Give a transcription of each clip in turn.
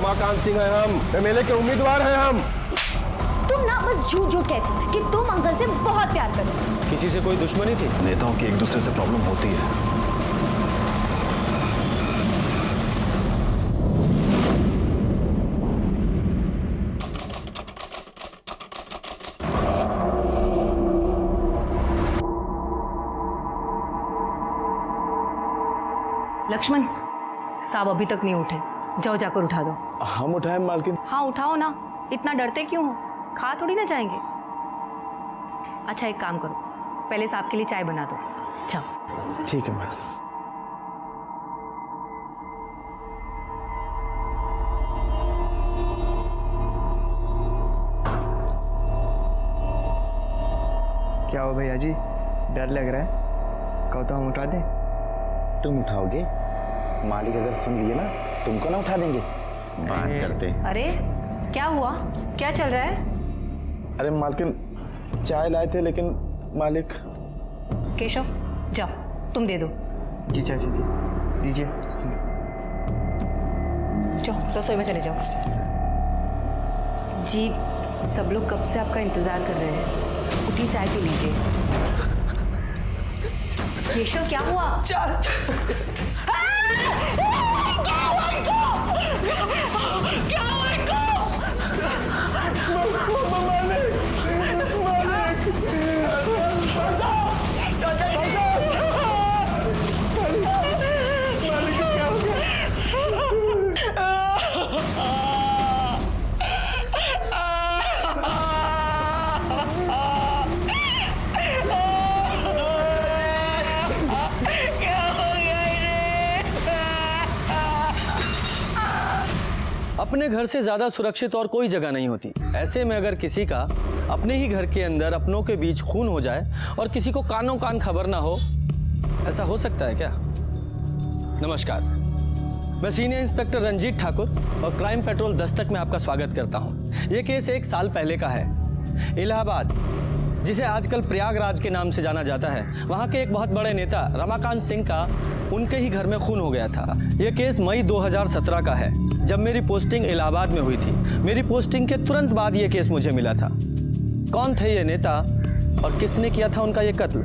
रमाकांत सिंह हैं हम, एमएलए के उम्मीदवार हैं हम। तुम ना बस झूठ झूठ कहती कि तुम अंकल से बहुत प्यार करते हो। किसी से कोई दुश्मनी थी? नेताओं की एक दूसरे से प्रॉब्लम होती है। लक्ष्मण, साहब अभी तक नहीं उठे, जाओ जाकर उठा दो। हम उठाएं मालकिन? हाँ उठाओ ना, इतना डरते क्यों हो? खा थोड़ी ना जाएंगे। अच्छा एक काम करो, पहले साहब के लिए चाय बना दो, जाओ। ठीक है मैम। क्या हो भैया जी, डर लग रहा है? कहो तो हम उठा दें? तुम उठाओगे? मालिक अगर सुन लिए ना, तुमको ना उठा देंगे। बात करते हैं। अरे क्या हुआ, क्या चल रहा है? अरे मालकिन, चाय लाए थे लेकिन मालिक। केशव जाओ, तुम दे दो। जी चाची जी, दीजिए। जाओ रसोई में चले जाओ। जी सब लोग कब से आपका इंतजार कर रहे हैं, उठिए चाय पी लीजिए। केशव क्या हुआ? अपने घर से ज्यादा सुरक्षित और कोई जगह नहीं होती। ऐसे में अगर किसी का अपने ही घर के अंदर अपनों के बीच खून हो जाए और किसी को कानों कान खबर ना हो, ऐसा हो सकता है क्या? नमस्कार, मैं सीनियर इंस्पेक्टर रंजीत ठाकुर और क्राइम पेट्रोल दस्तक में आपका स्वागत करता हूं। यह केस 1 साल पहले का है। इलाहाबाद, जिसे आजकल प्रयागराज के नाम से जाना जाता है, वहां के एक बहुत बड़े नेता रमाकांत सिंह का उनके ही घर में खून हो गया था। यह केस मई 2017 का है, जब मेरी पोस्टिंग इलाहाबाद में हुई थी। मेरी पोस्टिंग के तुरंत बाद यह केस मुझे मिला था। कौन थे ये नेता और किसने किया था उनका ये कत्ल?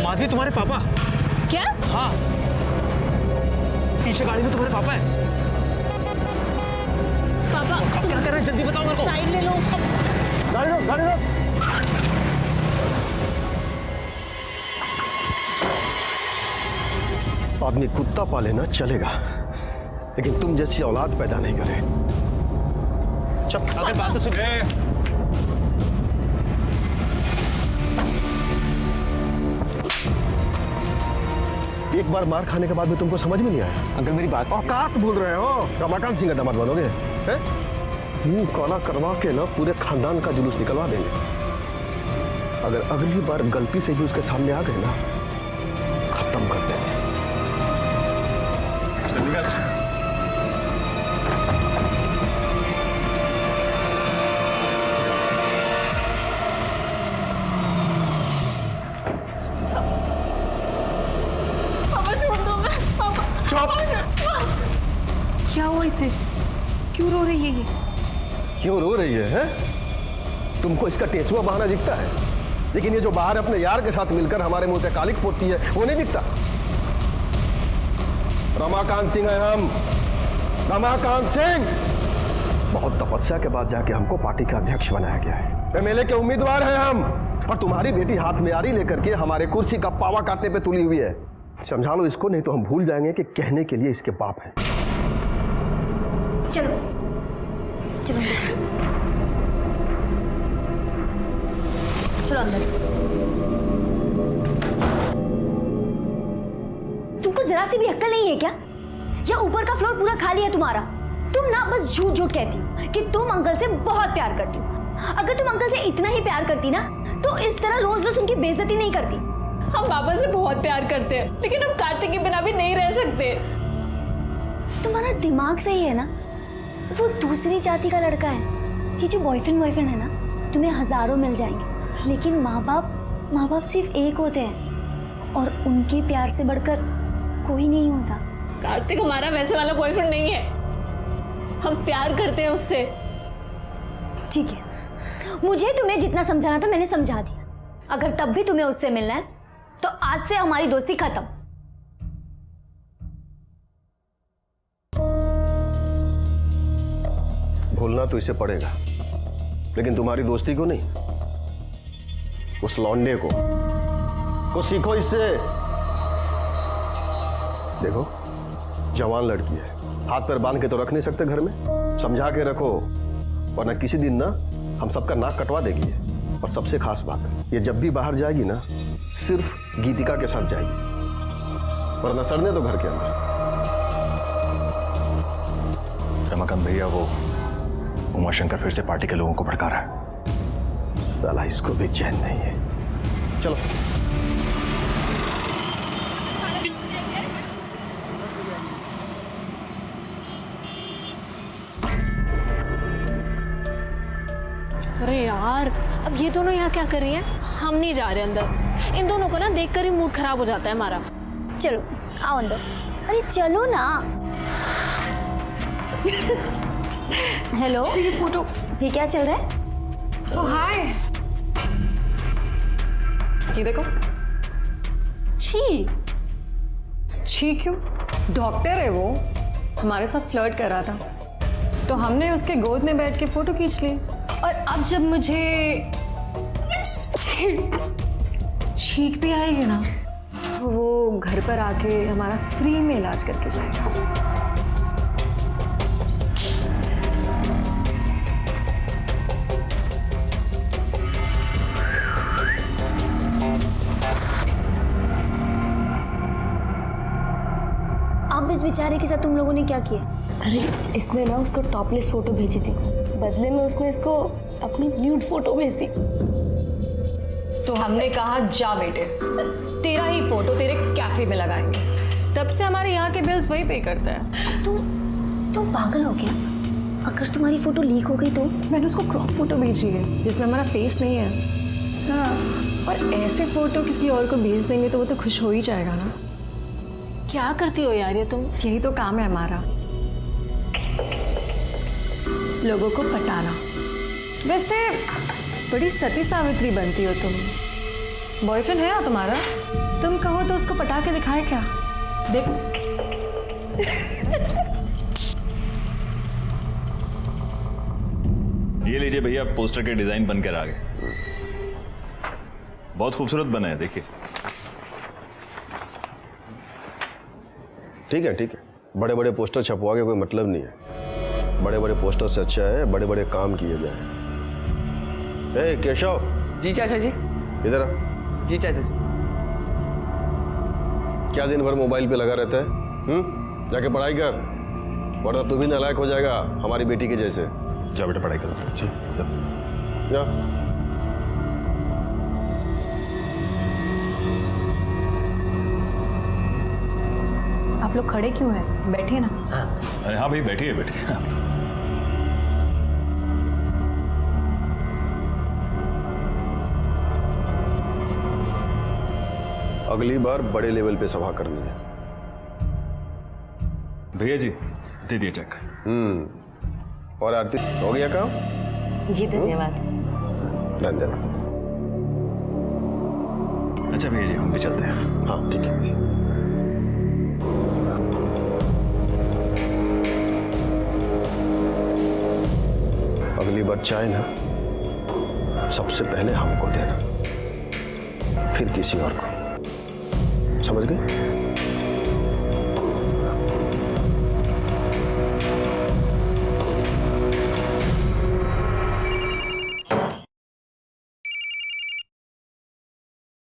माधवी, तुम्हारे पापा? क्या? हाँ, पीछे गाड़ी में तुम्हारे पापा है। पापा अब क्या कर रहे हैं, जल्दी बताओ मेरे को। साइड ले लो। गाड़ी लो, गाड़ी लो। आदमी कुत्ता पाले ना चलेगा, लेकिन तुम जैसी औलाद पैदा नहीं करे। चुप, अगर बात तो सुन। एक बार मार खाने के बाद में तुमको समझ में नहीं आया? अंकल मेरी बात। औकात भूल रहे हो? रमाकांत सिंह का दामाद बनोगे? हैं? मुंह काला करवा के ना पूरे खानदान का जुलूस निकलवा देंगे। अगर अगली बार गलती से भी उसके सामने आ गए ना, खत्म कर देंगे। पापा छोड़ दो मैं। पापा क्या हुआ इसे, क्यों रो रही है ये? क्यों रो रही है? तुमको इसका टेसुआ बहाना दिखता है, लेकिन ये जो बाहर अपने यार के साथ मिलकर हमारे मुंह पे कालिक पोतती है, वो नहीं दिखता। रमाकांत सिंह है हम, रमाकांत सिंह। बहुत तपस्या के बाद जाके हमको पार्टी का अध्यक्ष बनाया गया है। एमएलए के उम्मीदवार हैं हम, और तुम्हारी बेटी हाथ में आरी लेकर के हमारे कुर्सी का पावा काटने पे तुली हुई है। समझा लो इसको, नहीं तो हम भूल जाएंगे कि कहने के लिए इसके बाप हैं। चलो चलो अंदर चलो। चलो अंदर। तुमको जरा सी भी अक्ल नहीं है क्या? या ऊपर का फ्लोर पूरा खाली है तुम्हारा? तुम ना बस झूठ झूठ कहती हो कि तुम अंकल से बहुत प्यार करती हो। अगर तुम अंकल से इतना ही प्यार करती ना, तो इस तरह रोज रोज उनकी बेइज्जती नहीं करती। हम पापा से बहुत प्यार करते हैं, लेकिन हम कार्तिक के बिना भी नहीं रह सकते। तुम्हारा दिमाग सही है ना? वो दूसरी जाति का लड़का है। ये जो बॉयफ्रेंड है ना, तुम्हें हजारों मिल जाएंगे, लेकिन माँ बाप सिर्फ एक होते हैं और उनके प्यार से बढ़कर कोई नहीं होता। कार्तिक हमारा वैसे वाला बॉयफ्रेंड नहीं है, हम प्यार करते हैं उससे। ठीक है, मुझे तुम्हें जितना समझाना था मैंने समझा दिया। अगर तब भी तुम्हें उससे मिलना है तो आज से हमारी दोस्ती खत्म। भूलना तो इसे पड़ेगा, लेकिन तुम्हारी दोस्ती को नहीं, उस लौंडे को। कुछ सीखो इससे। देखो, जवान लड़की है, हाथ पैर बांध के तो रख नहीं सकते घर में, समझा के रखो, वरना किसी दिन ना हम सबका नाक कटवा देगी। और सबसे खास बात है, ये जब भी बाहर जाएगी ना सिर्फ गीतिका के साथ जाएगी, वरना सड़ने तो घर के अंदर। रमाकांत भैया, वो उमाशंकर फिर से पार्टी के लोगों को भड़का रहा है। साला इसको भी चैन नहीं है। चलो। अरे यार, अब ये दोनों यहाँ क्या कर रही हैं? हम नहीं जा रहे अंदर। इन दोनों को ना देखकर ही मूड खराब हो जाता है हमारा। चलो आओ अंदर। अरे चलो ना। हेलो, ये फोटो। ये क्या चल रहा है? ओ हाय, ये देखो। छी छी क्यों? डॉक्टर है वो, हमारे साथ फ्लर्ट कर रहा था तो हमने उसके गोद में बैठ के फोटो खींच ली। और अब जब मुझे छींक भी आएगी ना, वो घर पर आके हमारा फ्री में इलाज करके जाएगा। अब इस बेचारे के साथ तुम लोगों ने क्या किया? अरे इसने ना उसको टॉपलेस फोटो भेजी थी, बदले में उसने इसको अपनी न्यूड फोटो भेज दी। तो हमने कहा जा बेटे, तेरा ही फोटो तेरे कैफे में लगाएंगे। तब से हमारे यहाँ के बिल्स वही पे करता है। तुम पागल हो क्या? अगर तुम्हारी फोटो लीक हो गई तो? मैंने उसको क्रॉप फोटो भेजी है जिसमें हमारा फेस नहीं है। हाँ, और ऐसे फोटो किसी और को भेज देंगे तो वो तो खुश हो ही जाएगा ना। क्या करती हो यार ये तुम? यही तो काम है हमारा, लोगों को पटाना। वैसे बड़ी सती सावित्री बनती हो तुम। बॉयफ्रेंड है ना तुम्हारा? तुम कहो तो उसको पटा के दिखाए क्या? देख। ये लीजिए भैया, पोस्टर के डिजाइन बनकर आ गए। बहुत खूबसूरत बना है, देखिए। ठीक है, ठीक है, बड़े बड़े पोस्टर छपवा के कोई मतलब नहीं है। बड़े बड़े पोस्टर से अच्छा है बड़े बड़े काम किए जाए। ए केशव। जी चाचा जी। इधर आ। जी चाचा जी। क्या दिन भर मोबाइल पे लगा रहता है? जाके पढ़ाई कर, वरना तू भी नालायक हो जाएगा हमारी बेटी के जैसे। जाओ बेटा, पढ़ाई करो। जी जा। आप लोग खड़े क्यों हैं? बैठिए ना। अरे हाँ भाई, बैठिए बैठिए। अगली बार बड़े लेवल पे सभा करनी है। भैया जी, दे दिए चेक। और आरती, हो गया काम? जी धन्यवाद। धन्यवाद। अच्छा भैया जी, हम भी चलते हैं। हाँ ठीक है। अगली बार चाय ना सबसे पहले हमको देना, फिर किसी और को। समझ गए?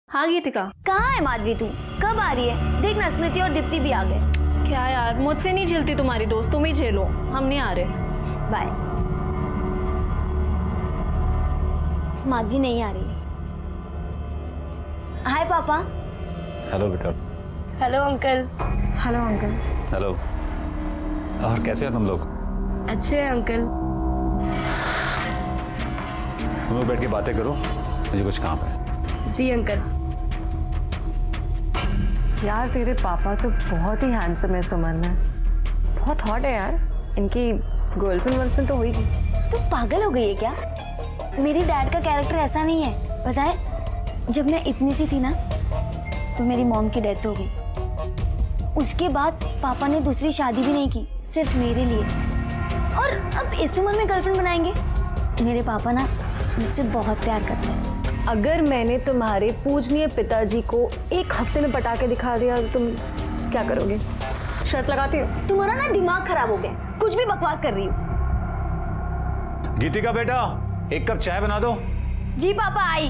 हाँ गीतिका। कहाँ है माधवी तू? कब आ रही है? देखना स्मृति और दीप्ति भी आ गए। क्या यार, मुझसे नहीं झेलती तुम्हारी दोस्त, तुम ही झेलो, हम नहीं आ रहे। बाय। माधवी नहीं आ रही है। हाय पापा। हेलो बेटा। Hello uncle. Hello uncle. Hello. और कैसे हो तुम लोग? अच्छे हैं अंकल। तुम लोग बैठ के बातें करो, मुझे कुछ काम है। जी अंकल। यार तेरे पापा तो बहुत ही हैंडसम है सुमन में, बहुत हॉट है यार। इनकी गर्लफ्रेंड तो होगी। तुम पागल हो गई है क्या? मेरी डैड का कैरेक्टर ऐसा नहीं है, पता है? जब मैं इतनी सी थी ना तो मेरी मॉम की डेथ हो गई। उसके बाद पापा ने दूसरी शादी भी नहीं की, सिर्फ मेरे लिए। और अब इस उम्र में गर्लफ्रेंड बनाएंगे? मेरे पापा ना मुझसे बहुत प्यार करते हैं। अगर मैंने तुम्हारे पूजनीय पिताजी को एक हफ्ते में पटा के दिखा दिया तो तुम क्या करोगे? शर्त लगाती हो? तुम्हारा ना दिमाग खराब हो गया, कुछ भी बकवास कर रही हो। गीतिका बेटा, एक कप चाय बना दो। जी पापा, आई।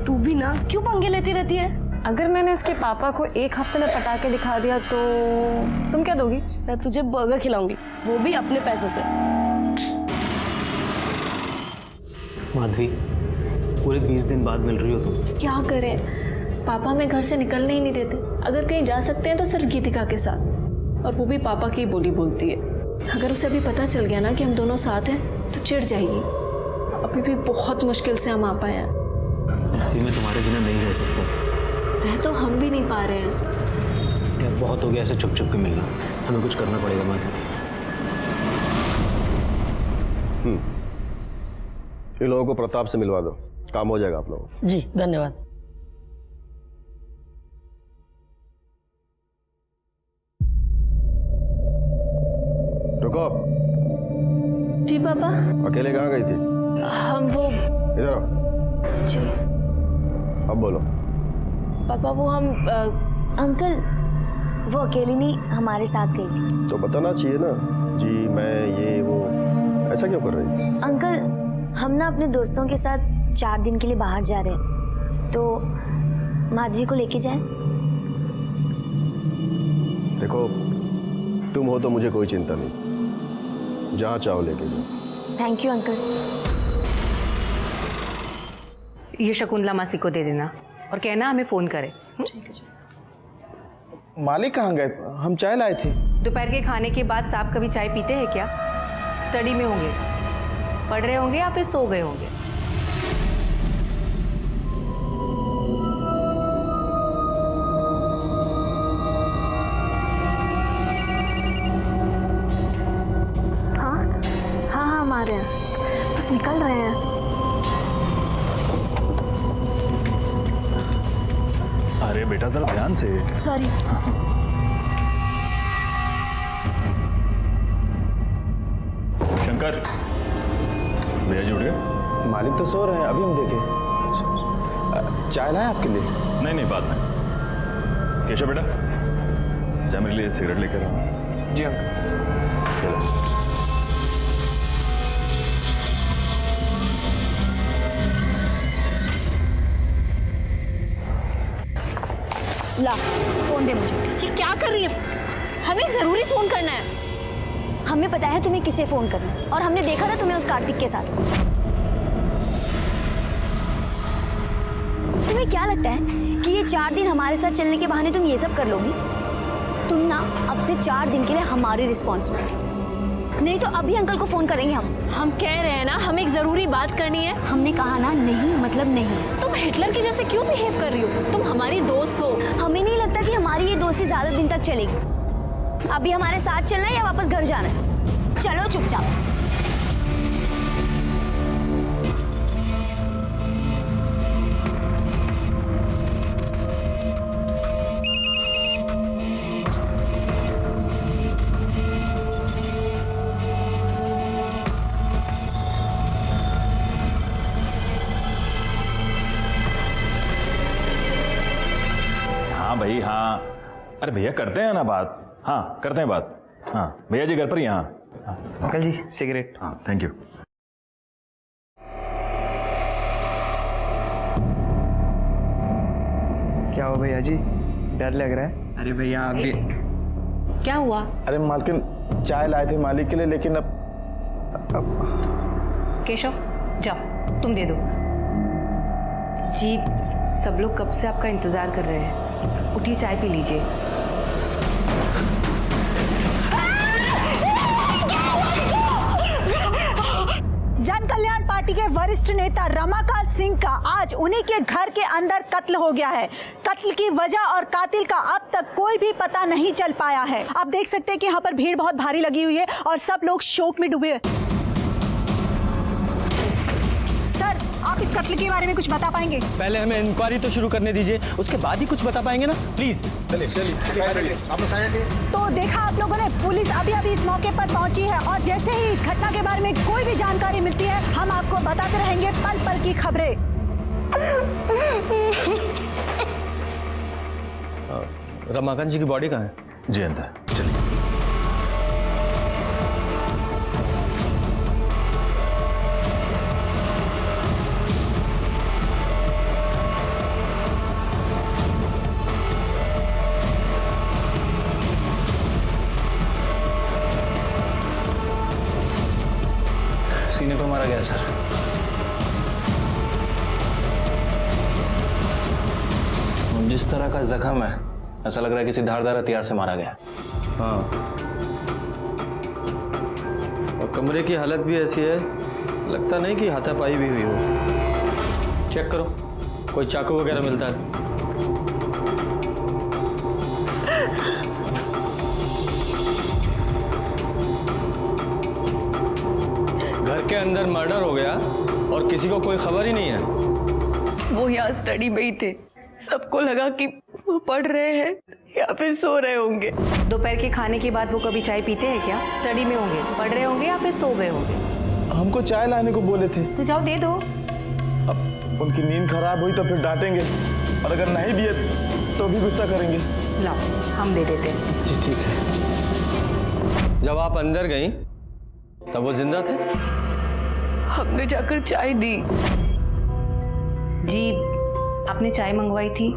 तू भी ना क्यों पंगे लेती रहती है? अगर मैंने इसके पापा को एक हफ्ते में पटा के दिखा दिया तो तुम क्या दोगी? मैं तुझे बर्गर खिलाऊंगी, वो भी अपने पैसे से। माधवी, पूरे 20 दिन बाद मिल रही हो तुम। क्या करें, पापा हमें घर से निकलने ही नहीं देते। अगर कहीं जा सकते हैं तो सिर्फ गीतिका के साथ, और वो भी पापा की बोली बोलती है। अगर उसे अभी पता चल गया ना कि हम दोनों साथ हैं तो चिढ़ जाएगी। अभी भी बहुत मुश्किल से हम आ पाए हैं। मैं तुम्हारे बिना नहीं रह सकता। रह तो हम भी नहीं पा रहे हैं। यार बहुत हो गया ऐसे छुप छुप के मिलना, हमें कुछ करना पड़ेगा माधवी। इन लोगों को प्रताप से मिलवा दो, काम हो जाएगा आप लोगों को। जी धन्यवाद। रुको। जी पापा। अकेले कहाँ गई थी? हम वो इधर आओ। जी अब बोलो। पापा, वो हम अंकल, वो अकेली नहीं हमारे साथ गई थी। तो बताना चाहिए ना, जी मैं ये वो, ऐसा क्यों कर रही थी? अंकल, हम ना अपने दोस्तों के साथ 4 दिन के लिए बाहर जा रहे हैं, तो माधवी को लेके जाए। देखो, तुम हो तो मुझे कोई चिंता नहीं, जहाँ चाहो लेके जाओ। Thank you uncle. ये शकुंतला मासी को दे देना और कहना हमें फोन करे। मालिक कहाँ गए? हम चाय लाए थे। दोपहर के खाने के बाद साहब कभी चाय पीते हैं क्या? स्टडी में होंगे, पढ़ रहे होंगे या फिर सो गए होंगे। हाँ हाँ, हमारे यहाँ बस निकल रहे हैं। अरे बेटा जरा ध्यान से। सॉरी। शंकर, भैया जी उठ गए? मालिक तो सो रहे हैं, अभी हम देखे। चाय लाए आपके लिए? नहीं, बाद में। केशव बेटा, जा मेरे लिए सिगरेट लेकर आओ। जी अंकल। चलो। ला, फोन दे मुझे। ये क्या कर रही है? हमें एक जरूरी फोन करना है। हमें पता है तुम्हें किसे फोन करना है, और हमने देखा था तुम्हें उस कार्तिक के साथ। तुम्हें क्या लगता है कि ये 4 दिन हमारे साथ चलने के बहाने तुम ये सब कर लोगी? तुम ना अब से 4 दिन के लिए हमारी रिस्पॉन्सिबिलिटी, नहीं तो अभी अंकल को फोन करेंगे हम। हम कह रहे हैं ना, हमें एक जरूरी बात करनी है। हमने कहा ना, नहीं मतलब नहीं। तुम हिटलर की जैसे क्यों बिहेव कर रही हो? तुम हमारी दोस्त हो। हमें नहीं लगता कि हमारी ये दोस्ती ज्यादा दिन तक चलेगी। अभी हमारे साथ चलना है या वापस घर जाना है? चलो चुपचाप। हाँ भाई हाँ, अरे भैया करते हैं ना बात। हाँ करते हैं बात। हाँ भैया जी घर पर ही। हाँ अंकल जी सिगरेट। हाँ थैंक यू। क्या हो भैया जी, डर लग रहा है? अरे भैया आप भी। क्या हुआ? अरे मालकिन, चाय लाए थे मालिक के लिए, लेकिन अब केशव जाओ, तुम दे दो। जी सब लोग कब से आपका इंतजार कर रहे हैं, उठिए चाय पी लीजिए। पार्टी के वरिष्ठ नेता रमाकांत सिंह का आज उन्हीं के घर के अंदर कत्ल हो गया है। कत्ल की वजह और कातिल का अब तक कोई भी पता नहीं चल पाया है। आप देख सकते हैं कि यहाँ पर भीड़ बहुत भारी लगी हुई है और सब लोग शोक में डूबे हुए। सर, आप इस कत्ल के बारे में कुछ बता पाएंगे? पहले हमें इंक्वायरी तो शुरू करने दीजिए, उसके बाद ही कुछ बता पाएंगे ना, प्लीज। तो देखा आप लोगों ने, पुलिस अभी अभी इस मौके पर पहुंची है और जैसे ही इस घटना के बारे में कोई भी जानकारी मिलती है हम आपको बताते रहेंगे पल पल की खबरें। रमाकांत जी की बॉडी कहाँ है? जी अंदर, चलिए। सीने को मारा गया सर। जिस तरह का जख्म है ऐसा लग रहा है किसी धारदार हथियार से मारा गया। हाँ, और कमरे की हालत भी ऐसी है, लगता नहीं कि हाथापाई भी हुई हो। चेक करो, कोई चाकू वगैरह मिलता है? घर के अंदर मर्डर हो गया और किसी को कोई खबर ही नहीं है। वो यहाँ स्टडी में ही थे, सबको लगा कि वो पढ़ रहे हैं या फिर सो रहे होंगे। दोपहर के खाने के बाद वो कभी चाय पीते हैं क्या? स्टडी में होंगे, पढ़ रहे होंगे या फिर सो गए होंगे। हमको चाय लाने को बोले थे। तो जाओ दे दो। अब उनकी नींद खराब हुई तो फिर डांटेंगे और अगर नहीं दिए तो भी गुस्सा करेंगे। लाओ, हम दे देते हैं। जी ठीक है। जब आप अंदर गई तब वो जिंदा थे? हमने जाकर चाय दी। जी, आपने चाय मंगवाई थी।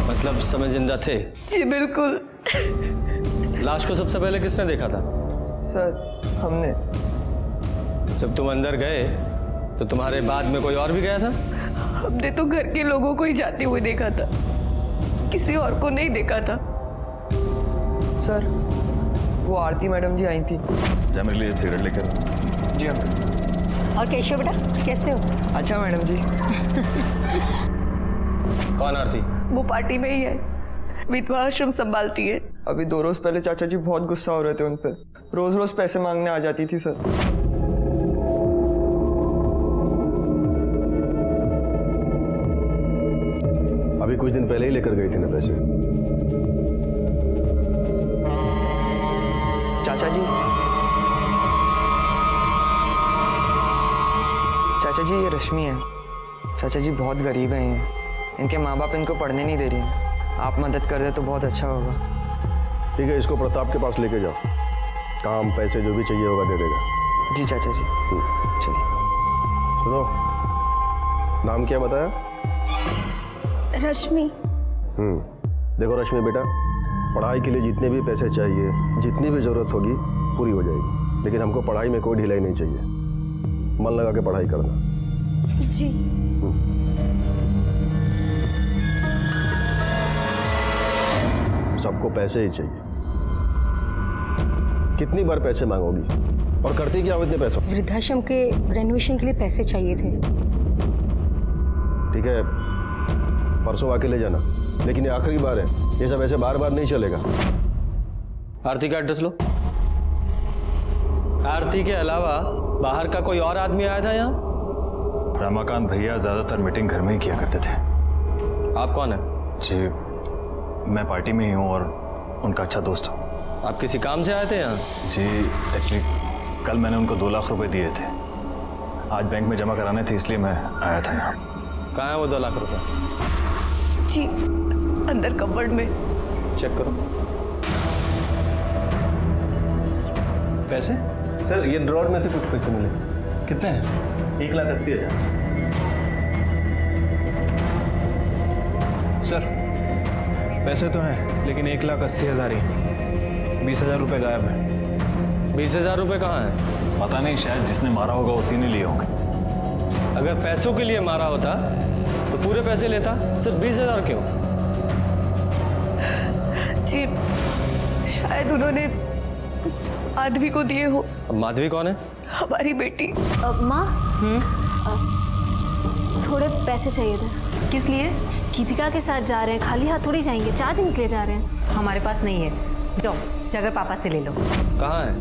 मतलब समय जिंदा थे? जी बिल्कुल। लाश को सबसे पहले किसने देखा था? सर, हमने। जब तुम अंदर गए तो तुम्हारे बाद में कोई और भी गया था? हमने तो घर के लोगों को ही जाते हुए देखा था, किसी और को नहीं देखा था। सर, वो आरती मैडम जी आई थी। जा मेरे लिए सिगरेट लेकर। जी अंकल। और केशव बेटा कैसे हो? अच्छा मैडम जी। कौन आरती? वो पार्टी में ही है, विधवा आश्रम संभालती है। अभी 2 रोज पहले चाचा जी बहुत गुस्सा हो रहे थे उन पे, रोज रोज पैसे मांगने आ जाती थी सर। अभी कुछ दिन पहले ही लेकर गई थी ना पैसे। चाचा जी, चाचा जी ये रश्मि है। चाचा जी बहुत गरीब हैं ये, इनके माँ बाप इनको पढ़ने नहीं दे रही हैं। आप मदद कर दे तो बहुत अच्छा होगा। ठीक है, इसको प्रताप के पास लेके जाओ, काम पैसे जो भी चाहिए होगा दे देगा। जी चाचा जी। चलिए। सुनो, नाम क्या बताया? रश्मि। देखो रश्मि बेटा, पढ़ाई के लिए जितने भी पैसे चाहिए, जितनी भी जरूरत होगी पूरी हो जाएगी, लेकिन हमको पढ़ाई में कोई ढिलाई नहीं चाहिए। मन लगा के पढ़ाई करना। जी। सबको पैसे ही चाहिए। कितनी बार पैसे मांगोगी और करती क्या हो इतने पैसों? वृद्धाश्रम के रेनोवेशन के लिए पैसे चाहिए थे। ठीक है, परसों आके ले जाना, लेकिन ये आखिरी बार है, ये सब ऐसे बार बार नहीं चलेगा। आरती का एड्रेस लो। आरती के अलावा बाहर का कोई और आदमी आया था यहाँ? रमाकांत भैया ज्यादातर मीटिंग घर में ही किया करते थे। आप कौन है? जी, मैं पार्टी में ही हूँ और उनका अच्छा दोस्त हूँ। आप किसी काम से आए थे यहाँ? जी, एक्चुअली कल मैंने उनको 2 लाख रुपए दिए थे, आज बैंक में जमा कराने थे, इसलिए मैं आया था यहाँ। कहाँ है वो 2 लाख रुपए? जी, अंदर कबर्ड में। चेक करो। पैसे? सर, ये ड्रॉर में से कुछ पैसे मिले। कितने हैं? 1,80,000। सर, पैसे तो हैं लेकिन 1,80,000 ही। 20,000 रुपये गायब है। 20,000 रुपये कहाँ है? पता नहीं, शायद जिसने मारा होगा उसी ने लिए होंगे। अगर पैसों के लिए मारा होता तो पूरे पैसे लेता, सिर्फ 20,000 क्यों? जी शायद उन्होंने माधवी को दिए हो। अब माधवी कौन है? हमारी बेटी। माँ थोड़े पैसे चाहिए थे। किस लिए? गीतिका के साथ जा रहे हैं, खाली हाथ थोड़ी जाएंगे, 4 दिन के लिए जा रहे हैं। हमारे पास नहीं है। दो जाकर पापा से ले लो। कहाँ है?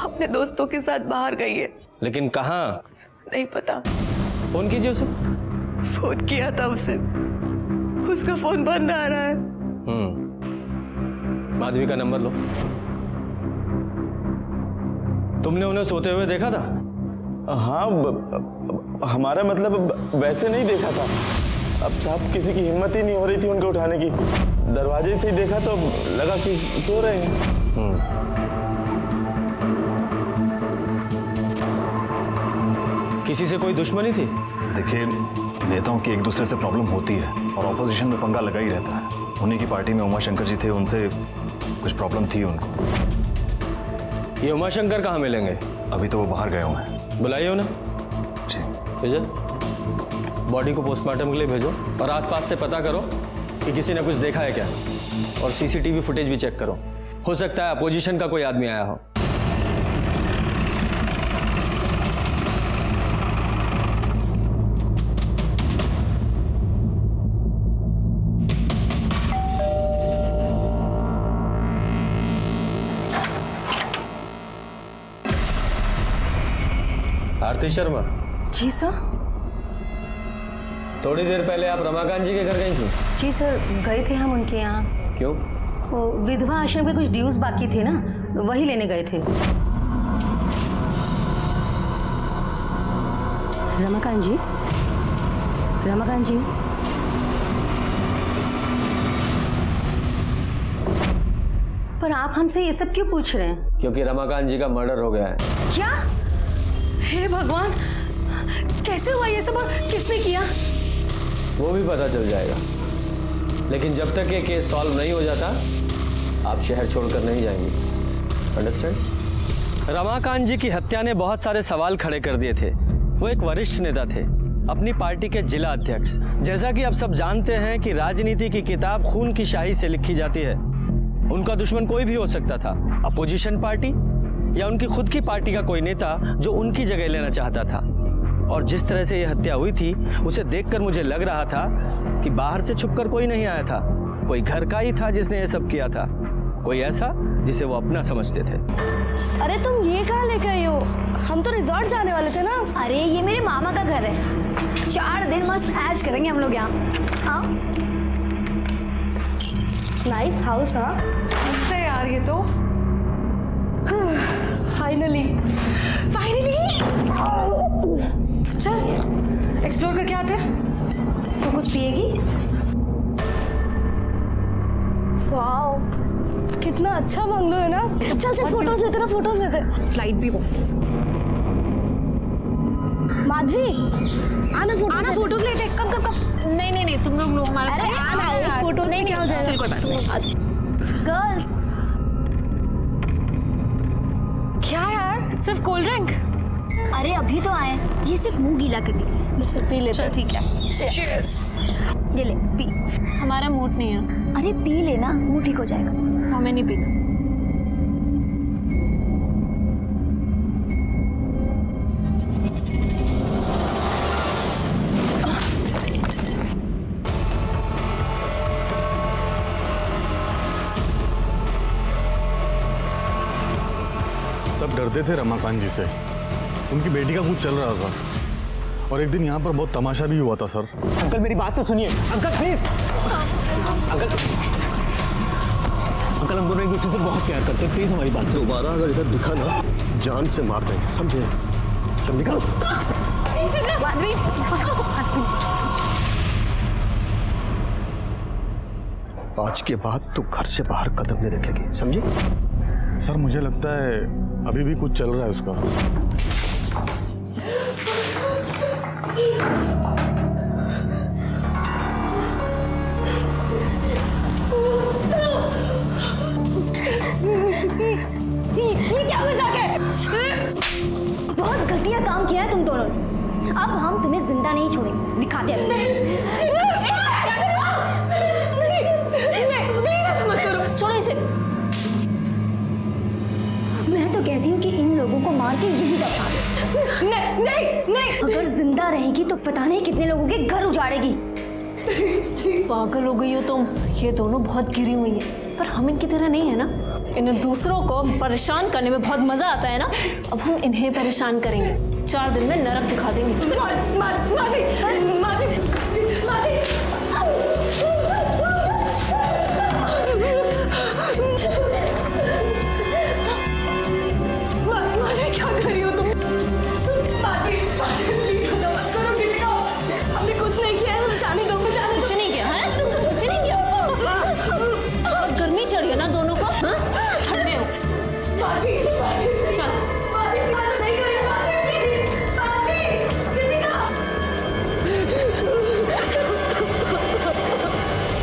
अपने दोस्तों के साथ बाहर गई है। लेकिन कहाँ? नहीं पता। फोन कीजिए उसे। फोन किया था उसे, उसका फोन बंद आ रहा है। माधवी का नंबर लो। तुमने उन्हें सोते हुए देखा था? हाँ हमारा मतलब वैसे नहीं देखा था। अब साहब किसी की हिम्मत ही नहीं हो रही थी उनको उठाने की। दरवाजे से ही देखा तो लगा कि सो रहे हैं। किसी से कोई दुश्मनी थी? देखिए, नेताओं की एक दूसरे से प्रॉब्लम होती है और ऑपोजिशन में पंगा लगा ही रहता है। उन्हीं की पार्टी में उमाशंकर जी थे, उनसे कुछ प्रॉब्लम थी उनको। ये उमाशंकर कहाँ मिलेंगे? अभी तो वो बाहर गए हुए हैं। बुलाइए उन्हें। जी। भेजो, बॉडी को पोस्टमार्टम के लिए भेजो और आसपास से पता करो कि किसी ने कुछ देखा है क्या, और सीसीटीवी फुटेज भी चेक करो। हो सकता है अपोजिशन का कोई आदमी आया हो। आरती शर्मा। जी सर। थोड़ी देर पहले आप रमाकांत जी के घर गई थी? जी सर, गए थे हम उनके यहाँ। क्यों? वो विधवा आश्रम के कुछ ड्यूज बाकी थे ना, वही लेने गए थे। रमाकांत जी, रमाकांत जी, पर आप हमसे ये सब क्यों पूछ रहे हैं? क्योंकि रमाकांत जी का मर्डर हो गया है। क्या? हे भगवान, कैसे हुआ ये सब और किसने किया? वो भी पता चल जाएगा, लेकिन जब तक ये केस सॉल्व नहीं हो जाता आप शहर छोड़कर नहीं जाएंगे। अंडरस्टैंड? रमाकांत जी की हत्या ने बहुत सारे सवाल खड़े कर दिए थे। वो एक वरिष्ठ नेता थे, अपनी पार्टी के जिला अध्यक्ष। जैसा कि आप सब जानते हैं कि राजनीति की किताब खून की शाही से लिखी जाती है। उनका दुश्मन कोई भी हो सकता था, अपोजिशन पार्टी या उनकी खुद की पार्टी का कोई नेता जो उनकी जगह लेना चाहता था। और जिस तरह से यह हत्या हुई थी उसे देखकर मुझे लग रहा था कि बाहर से छुपकर कोई नहीं आया था, कोई घर का ही था जिसने यह सब किया था, कोई ऐसा जिसे वो अपना समझते थे। अरे तुम ये कहाँ लेके आई हो? हम तो रिजॉर्ट जाने वाले थे ना। अरे ये मेरे मामा का घर है, 4 दिन मस्त ऐश करेंगे हम लोग यहाँ। हाँ, नाइस हाउस। हाँ मस्त है यार ये तो। फाइनली चल एक्सप्लोर करके आते हैं। तो कुछ पिएगी? वाओ, कितना अच्छा बंगलो है ना। चल चल फोटोज लेते ना, फोटोज लेते। फ्लाइट भी वो। माधवी आना फोटोज लेते। कब नहीं तुम लोग हमारे। अरे आना फोटोज नहीं क्या हो जाएगा। चल कोई बात नहीं, आज गर्ल्स। क्या यार, सिर्फ कोल्ड ड्रिंक? अरे अभी तो आए, ये सिर्फ मुंह गीला करने के लिए। चल पी लेते। चल ठीक है। चीयर्स। ये ले पी। हमारा मूड नहीं है। अरे पी लेना, मुंह ठीक हो जाएगा। हमें नहीं पीना। सब डरते थे रमाकांत जी से। उनकी बेटी का कुछ चल रहा था और एक दिन यहाँ पर बहुत तमाशा भी हुआ था सर। अंकल मेरी बात तो सुनिए। Uncle please. अंकल हम दोनों एक दूसरे से बहुत प्यार करते हैं, प्लीज हमारी बात सुनो। दोबारा अगर इधर दिखा ना, जान से मार देंगे, समझे? सब निकलो। आज के बाद तू घर से बाहर कदम नहीं रखेगी, समझी? सर मुझे लगता है अभी भी कुछ चल रहा है उसका। ये क्या मजाक है? बहुत घटिया काम किया है तुम दोनों ने। अब हम तुम्हें जिंदा नहीं छोड़ेंगे, दिखाते हैं। मार के यही दफना दे। नहीं नहीं नहीं, अगर जिंदा रहेगी तो पता नहीं कितने लोगों के घर उजाड़ेगी। पागल हो गई हो तुम। ये दोनों बहुत गिरी हुई हैं, पर हम इनकी तरह नहीं है ना। इन्हें दूसरों को परेशान करने में बहुत मजा आता है ना। अब हम इन्हें परेशान करेंगे, 4 दिन में नरक दिखा देंगे। क्या कर रही हो तुम? हमने कुछ नहीं किया है, जाने दो। कुछ नहीं किया है, कुछ नहीं किया। और गर्मी चढ़ी है ना दोनों को, हाँ? ठंडे हो। चल।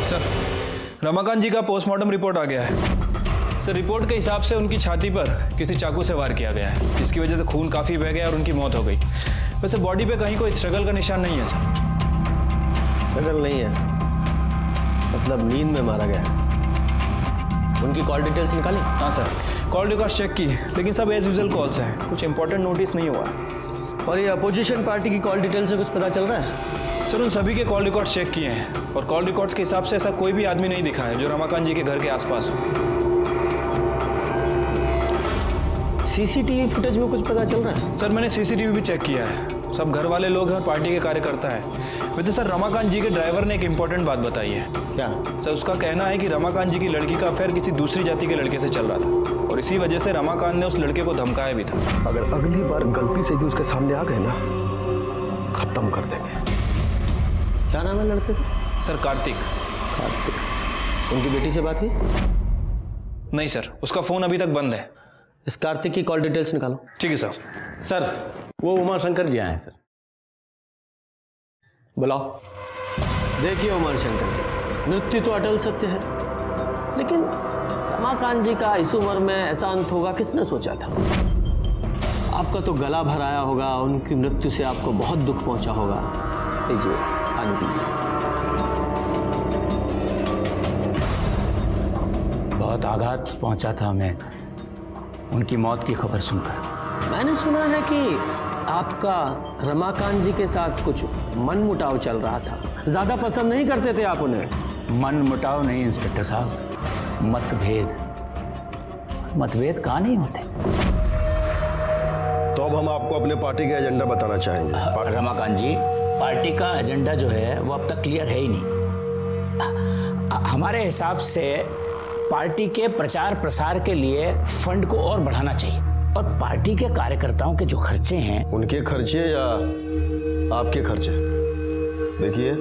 सर, रमाकांत जी का पोस्टमार्टम रिपोर्ट आ गया है। सर, रिपोर्ट के हिसाब से उनकी छाती पर किसी चाकू से वार किया गया है, जिसकी वजह से खून काफ़ी बह गया और उनकी मौत हो गई। वैसे बॉडी पे कहीं कोई स्ट्रगल का निशान नहीं है सर। स्ट्रगल नहीं है मतलब नींद में मारा गया है। उनकी कॉल डिटेल्स निकाली? हाँ सर, कॉल रिकॉर्ड्स चेक की, लेकिन सब एज यूजुअल कॉल्स हैं, कुछ इंपॉर्टेंट नोटिस नहीं हुआ। और ये अपोजिशन पार्टी की कॉल डिटेल से कुछ पता चल रहा है? सर, उन सभी के कॉल रिकॉर्ड्स चेक किए हैं और कॉल रिकॉर्ड्स के हिसाब से ऐसा कोई भी आदमी नहीं दिखा है जो रमाकांत जी के घर के आसपास हो। सीसीटीवी फुटेज में कुछ पता चल रहा है? सर, मैंने सीसीटीवी भी चेक किया है, सब घर वाले लोग हैं और पार्टी के कार्यकर्ता है। वैसे सर, रमाकांत जी के ड्राइवर ने एक इंपॉर्टेंट बात बताई है। क्या? सर, उसका कहना है कि रमाकांत जी की लड़की का अफेयर किसी दूसरी जाति के लड़के से चल रहा था और इसी वजह से रमाकांत ने उस लड़के को धमकाया भी था। अगर अगली बार गलती से भी उसके सामने आ गए ना, खत्म कर देंगे। क्या नाम है लड़के का? सर, कार्तिक। कार्तिक। उनकी बेटी से बात हुई? नहीं सर, उसका फोन अभी तक बंद है। इस कार्तिक की कॉल डिटेल्स निकालो। ठीक है सर। सर, वो उमा शंकर जी आए हैं सर। बुलाओ। देखिए उमा शंकर जी, मृत्यु तो अटल सत्य है, लेकिन रमाकांत जी का इस उम्र में ऐसा अंत होगा किसने सोचा था? आपका तो गला भर आया होगा, उनकी मृत्यु से आपको बहुत दुख पहुंचा होगा। लीजिए पानी पीजिए। बहुत आघात पहुंचा था हमें उनकी मौत की खबर सुनकर। मैंने सुना है कि आपका रमाकांत जी के साथ कुछ मनमुटाव चल रहा था, ज्यादा पसंद नहीं करते थे आप उन्हें। मनमुटाव नहीं इंस्पेक्टर साहब, मतभेद। मतभेद कहाँ नहीं होते। तो अब हम आपको अपने पार्टी का एजेंडा बताना चाहेंगे। रमाकांत जी, पार्टी का एजेंडा जो है वो अब तक क्लियर है ही नहीं। हमारे हिसाब से पार्टी के प्रचार प्रसार के लिए फंड को और बढ़ाना चाहिए और पार्टी के कार्यकर्ताओं के जो खर्चे हैं, उनके खर्चे या आपके खर्चे, देखिए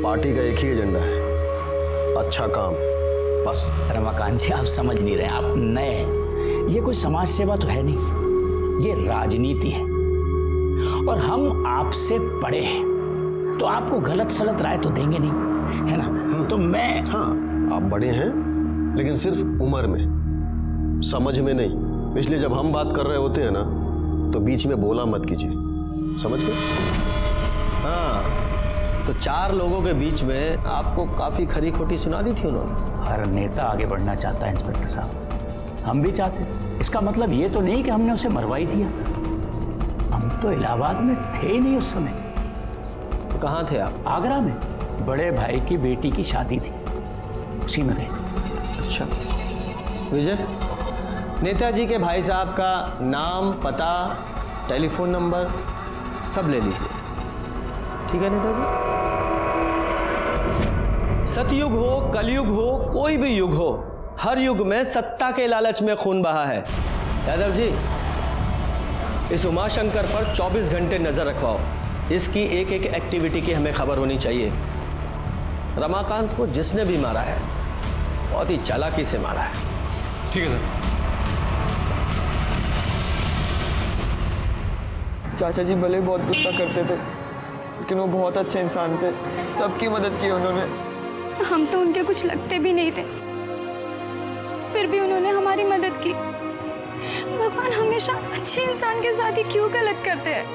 पार्टी का एक ही एजेंडा है, अच्छा काम, बस। रमाकांत जी, आप समझ नहीं रहे, आप नए हैं। ये कोई समाज सेवा तो है नहीं, ये राजनीति है और हम आपसे बड़े हैं, तो आपको गलत सलत राय तो देंगे नहीं, है ना? तो मैं हाँ, आप बड़े हैं लेकिन सिर्फ उम्र में, समझ में नहीं। इसलिए जब हम बात कर रहे होते हैं ना, तो बीच में बोला मत कीजिए, समझ गए? हाँ, तो 4 लोगों के बीच में आपको काफी खरी खोटी सुना दी थी उन्होंने। हर नेता आगे बढ़ना चाहता है इंस्पेक्टर साहब, हम भी चाहते हैं। इसका मतलब ये तो नहीं कि हमने उसे मरवा ही दिया, हम तो इलाहाबाद में थे ही नहीं उस समय। तो कहाँ थे आप? आगरा में, बड़े भाई की बेटी की शादी थी, उसी में गए। अच्छा विजय, नेताजी के भाई साहब का नाम, पता, टेलीफोन नंबर सब ले लीजिए, ठीक है नेताजी? सतयुग हो, कलयुग हो, कोई भी युग हो, हर युग में सत्ता के लालच में खून बहा है। यादव जी, इस उमाशंकर पर 24 घंटे नजर रखवाओ, इसकी एक एक एक्टिविटी की हमें खबर होनी चाहिए। रमाकांत को जिसने भी मारा है बहुत ही चालाकी से मारा है। ठीक है सर। चाचा जी भले बहुत गुस्सा करते थे, लेकिन वो बहुत अच्छे इंसान थे, सबकी मदद की उन्होंने। हम तो उनके कुछ लगते भी नहीं थे, फिर भी उन्होंने हमारी मदद की। भगवान हमेशा अच्छे इंसान के साथ ही क्यों गलत करते हैं?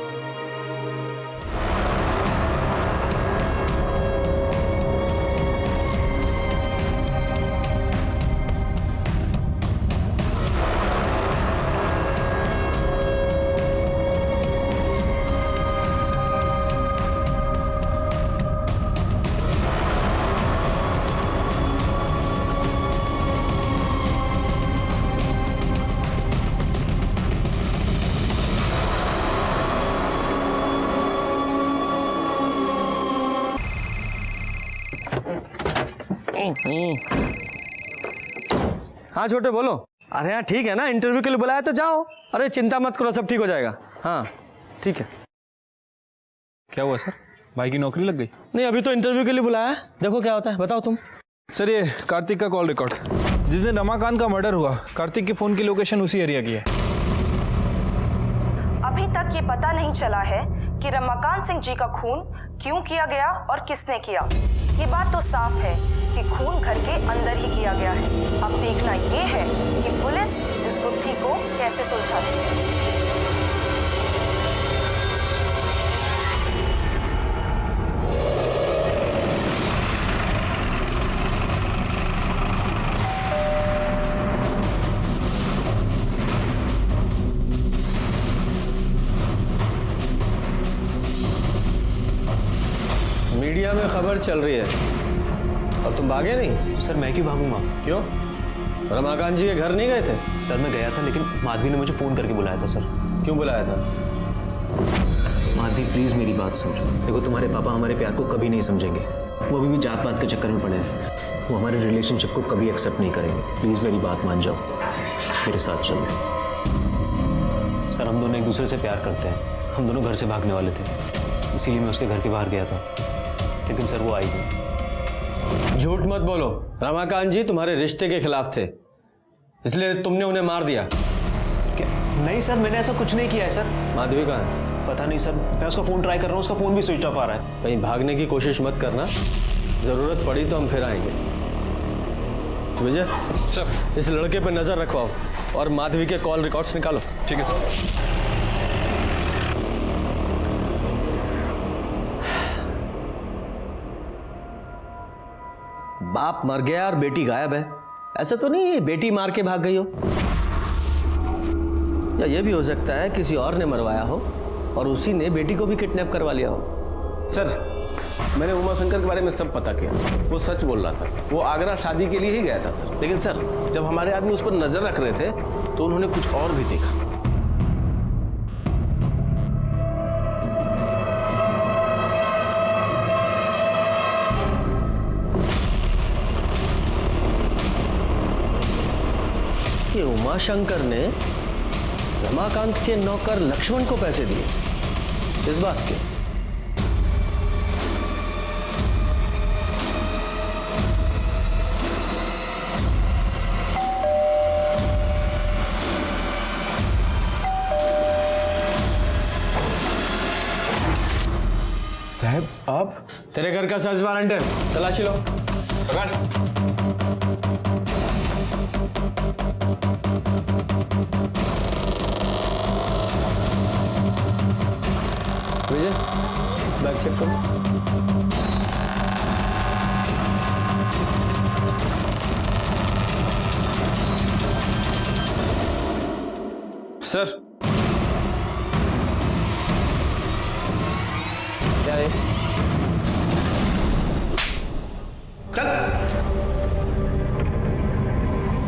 हाँ छोटे बोलो। अरे हाँ ठीक है ना, इंटरव्यू के लिए बुलाया तो जाओ। अरे चिंता मत करो, सब ठीक हो जाएगा। हाँ ठीक है। क्या हुआ सर, भाई की नौकरी लग गई? नहीं, अभी तो इंटरव्यू के लिए बुलाया है, देखो क्या होता है, बताओ तुम। सर ये कार्तिक का कॉल रिकॉर्ड, जिस दिन रमाकांत का मर्डर हुआ कार्तिक के फोन की लोकेशन उसी एरिया की है। अभी तक ये पता नहीं चला है कि रमाकांत सिंह जी का खून क्यों किया गया और किसने किया। ये बात तो साफ है कि खून घर के अंदर ही किया गया है। अब देखना ये है कि पुलिस इस गुत्थी को कैसे सुलझाती है। मीडिया में खबर चल रही है और तुम भागे नहीं? सर मैं क्यों भागूंगा? क्यों? रमाकांत जी के घर नहीं गए थे? सर मैं गया था, लेकिन माधवी ने मुझे फ़ोन करके बुलाया था सर। क्यों बुलाया था? माधवी प्लीज़ मेरी बात सुन। देखो तुम्हारे पापा हमारे प्यार को कभी नहीं समझेंगे, वो अभी भी जात पात के चक्कर में पड़े हैं। वो हमारे रिलेशनशिप को कभी एक्सेप्ट नहीं करेंगे। प्लीज़ मेरी बात मान जाओ, मेरे साथ चलो। सर हम दोनों एक दूसरे से प्यार करते हैं, हम दोनों घर से भागने वाले थे, इसीलिए मैं उसके घर के बाहर गया था, लेकिन सर वो आई नहीं। झूठ मत बोलो, रमाकांत जी तुम्हारे रिश्ते के खिलाफ थे, इसलिए तुमने उन्हें मार दिया। क्या? नहीं सर, मैंने ऐसा कुछ नहीं किया है सर। माधवी कहाँ है? पता नहीं सर, मैं उसका फ़ोन ट्राई कर रहा हूँ, उसका फ़ोन भी स्विच ऑफ आ रहा है। कहीं भागने की कोशिश मत करना, ज़रूरत पड़ी तो हम फिर आएंगे। विजय सर, इस लड़के पर नज़र रखवाओ और माधवी के कॉल रिकॉर्ड्स निकालो। ठीक है सर। बाप मर गया और बेटी गायब है, ऐसा तो नहीं बेटी मार के भाग गई हो? या ये भी हो सकता है किसी और ने मरवाया हो और उसी ने बेटी को भी किडनैप करवा लिया हो। सर मैंने उमा शंकर के बारे में सब पता किया, वो सच बोल रहा था। वो आगरा शादी के लिए ही गया था सर, लेकिन सर जब हमारे आदमी उस पर नजर रख रहे थे तो उन्होंने कुछ और भी देखा। ये उमाशंकर ने रमाकांत के नौकर लक्ष्मण को पैसे दिए, इस बात के? साहब आप? तेरे घर का सर्च वारंट है, तलाशी लो। विजय बैग चेक करो। सर क्या है? चल।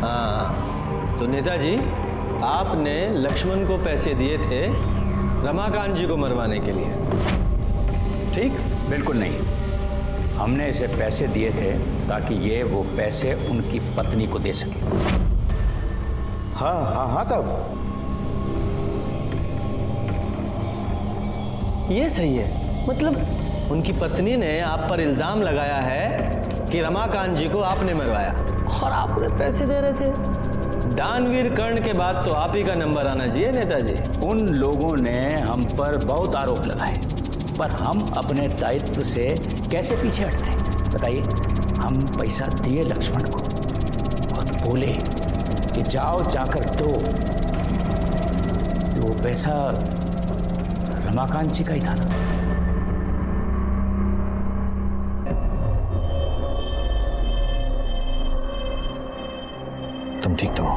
हाँ तो नेताजी, आपने लक्ष्मण को पैसे दिए थे रमाकांत जी को मरवाने के लिए, ठीक? बिल्कुल नहीं, हमने इसे पैसे दिए थे ताकि ये वो पैसे उनकी पत्नी को दे सके। हाँ हाँ हाँ साहब, ये सही है। मतलब उनकी पत्नी ने आप पर इल्जाम लगाया है कि रमाकांत जी को आपने मरवाया और आप उन्हें पैसे दे रहे थे। दानवीर कर्ण के बाद तो आप ही का नंबर आना चाहिए नेताजी। उन लोगों ने हम पर बहुत आरोप लगाए, पर हम अपने दायित्व से कैसे पीछे हटते? बताइए, हम पैसा दिए लक्ष्मण को और बोले कि जाओ जाकर दो, तो वो पैसा रमाकांत जी का ही था ना। तुम ठीक तो हो?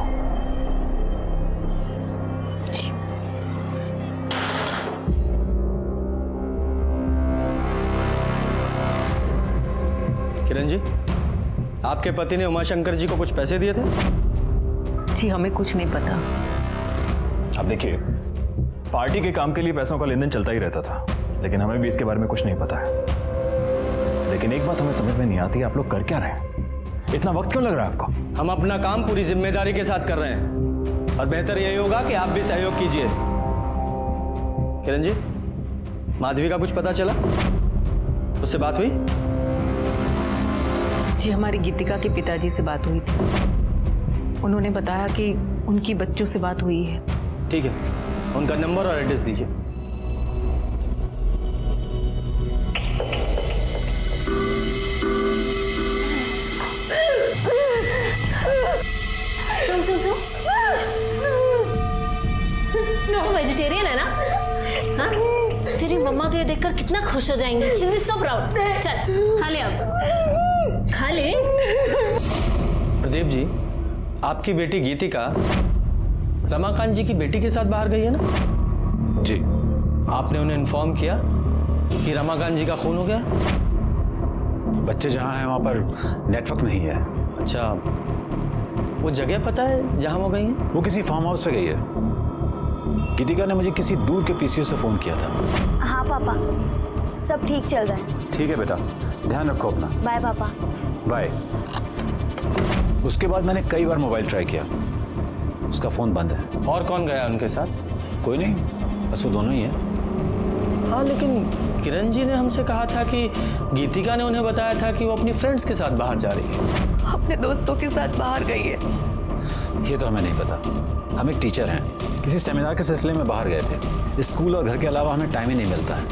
किरण जी, आपके पति ने उमाशंकर जी को कुछ पैसे दिए थे? जी हमें कुछ नहीं पता। अब देखिए, पार्टी के काम के लिए पैसों का लेन देन चलता ही रहता था, लेकिन हमें भी इसके बारे में कुछ नहीं पता है। लेकिन एक बात हमें समझ में नहीं आती, आप लोग कर क्या रहे हैं? इतना वक्त क्यों लग रहा है आपको? हम अपना काम पूरी जिम्मेदारी के साथ कर रहे हैं और बेहतर यही होगा कि आप भी सहयोग कीजिए। किरण जी, माधवी का कुछ पता चला? उससे बात हुई? जी हमारी गीतिका के पिताजी से बात हुई थी। उन्होंने बताया कि उनकी बच्चों से बात हुई है। ठीक है, उनका नंबर और एड्रेस दीजिए। सुन सुन सुन, तू वेजिटेरियन है ना? हाँ? तेरी मम्मा तो ये देखकर कितना खुश हो जाएंगी। She will be so proud. चल खा ले, अब खा ले। प्रदीप जी, आपकी बेटी गीतिका रमाकांत जी की बेटी के साथ बाहर गई है ना? जी। आपने उन्हें इन्फॉर्म किया कि रमाकांत जी का खून हो गया? बच्चे जहाँ हैं वहाँ पर नेटवर्क नहीं है। अच्छा, वो जगह पता है जहाँ वो गई हैं? वो किसी फार्म हाउस पे गई है। गीतिका ने मुझे किसी दूर के पीसीओ से फोन किया था। हाँ पापा, सब ठीक चल रहा है। ठीक है बेटा, ध्यान रखो अपना। बाय पापा। बाय। उसके बाद मैंने कई बार मोबाइल ट्राई किया, उसका फोन बंद है। और कौन गया उनके साथ? कोई नहीं, बस वो दोनों ही हैं। हाँ, लेकिन किरण जी ने हमसे कहा था कि गीतिका ने उन्हें बताया था कि वो अपनी फ्रेंड्स के साथ बाहर जा रही है। अपने दोस्तों के साथ बाहर गई है। ये तो हमें नहीं पता। हम एक टीचर हैं, किसी सेमिनार के सिलसिले में बाहर गए थे। स्कूल और घर के अलावा हमें टाइम ही नहीं मिलता है।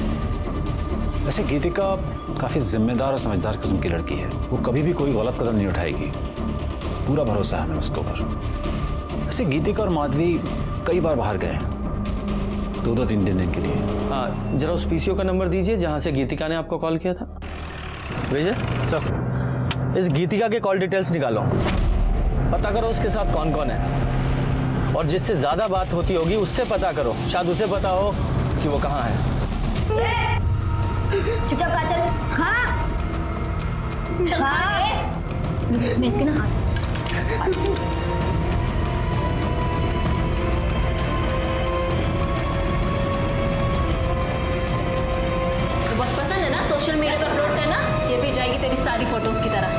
वैसे गीतिका काफ़ी जिम्मेदार और समझदार किस्म की लड़की है। वो कभी भी कोई गलत कदम नहीं उठाएगी, पूरा भरोसा है हमें उसके ऊपर। वैसे गीतिका और माधवी कई बार बाहर गए हैं, 2-3 दिन के लिए। हाँ, जरा उस पीसीओ का नंबर दीजिए जहाँ से गीतिका ने आपको कॉल किया था। विजय सर, इस गीतिका के कॉल डिटेल्स निकालो, पता करो उसके साथ कौन कौन है, और जिससे ज्यादा बात होती होगी उससे पता करो, शायद उसे पता हो कि वो कहाँ है। चुपचाप खा चल। हाँ मैं इसके ना हाथ। तो बहुत पसंद है ना सोशल मीडिया पर अपलोड करना? ये भी जाएगी तेरी सारी फोटोज की तरह।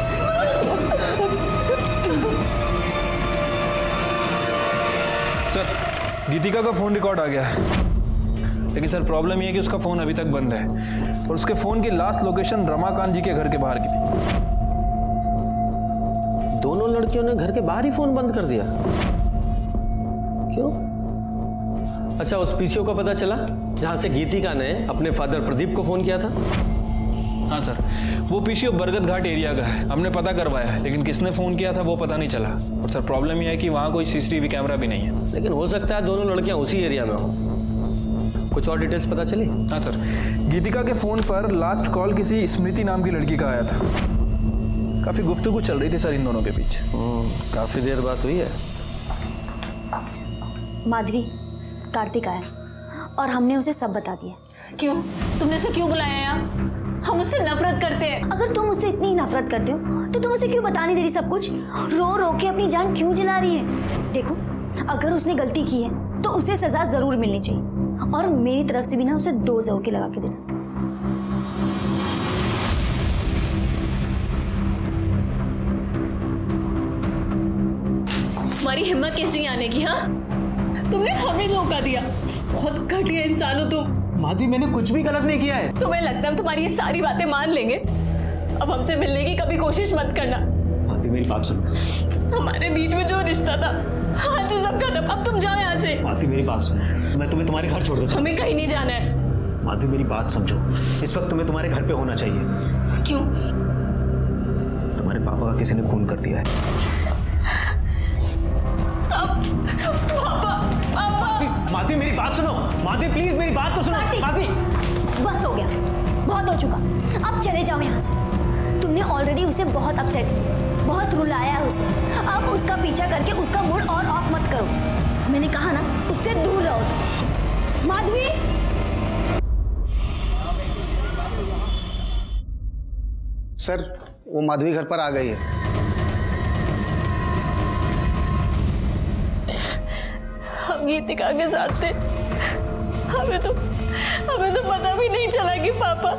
सर, गीतिका का फोन रिकॉर्ड आ गया है, लेकिन सर प्रॉब्लम ये है कि उसका फोन अभी तक बंद है और उसके फोन की लास्ट लोकेशन रमाकांत जी के घर के बाहर की थी। दोनों लड़कियों ने घर के बाहर ही फोन बंद कर दिया? क्यों? अच्छा, उस पीसीओ का पता चला जहां से गीतिका ने अपने फादर प्रदीप को फोन किया था? हाँ सर, वो पीसीओ बरगद घाट एरिया का है। हमने पता करवाया है, लेकिन किसने फोन किया था वो पता नहीं चला। और सर प्रॉब्लम यह है कि वहाँ कोई सीसीटीवी कैमरा भी नहीं है। लेकिन हो सकता है दोनों लड़कियां उसी एरिया में हो। कुछ और डिटेल्स पता चली? हाँ सर, गीतिका के फोन पर लास्ट कॉल किसी स्मृति नाम की लड़की का आया था। काफी गुफ्तगू चल रही थी सर इन दोनों के बीच। काफी देर बात हुई है। माधवी, कार्तिक आया और हमने उसे सब बता दिया। क्यों? तुमने उसे क्यों बुलाया यहाँ? हम उससे नफरत करते हैं। अगर तुम उससे इतनी नफरत करते हो तो तुम उसे क्यों बता नहीं दे रही सब कुछ? रो रो के अपनी जान क्यों जला रही है? देखो, अगर उसने गलती की है तो उसे सजा जरूर मिलनी चाहिए, और मेरी तरफ से भी ना उसे 2 जरूर के लगा के देना। तुम्हारी हिम्मत कैसी आने की? हाँ, तुमने हमें धोखा दिया। बहुत घटिया इंसान हो तुम। माधवी, मैंने कुछ भी गलत नहीं किया है। तुम्हें लगता है हम तुम्हारी ये सारी बातें मान लेंगे? अब हमसे मिलने की कभी कोशिश मत करना। माधवी, मेरी बात सुनो। हमारे बीच में जो रिश्ता था, आज से सब खत्म। अब तुम जाओ यहाँ से। माधवी, मेरी बात सुनो, मैं तुम्हें तुम्हारे घर छोड़ देता हूं। हमें कहीं नहीं जाना है। माधवी, मेरी बात समझो, इस वक्त तुम्हें तुम्हारे घर पे होना चाहिए। क्यों? तुम्हारे पापा का किसी ने खून कर दिया है। माधवी, मेरी बात सुनो। माधवी, प्लीज मेरी बात तो सुनो। माधवी, बस हो गया, बहुत हो चुका। अब चले जाओ यहाँ से। तुमने ऑलरेडी उसे बहुत अपसेट किया, बहुत रुलाया है उसे। अब उसका पीछा करके उसका मूड और ऑफ मत करो। मैंने कहा ना, उससे दूर रहो तुम। माधवी, सर वो माधवी घर पर आ गई है। हम गीतिका के साथ थे। हमें तो पता भी नहीं चला कि पापा।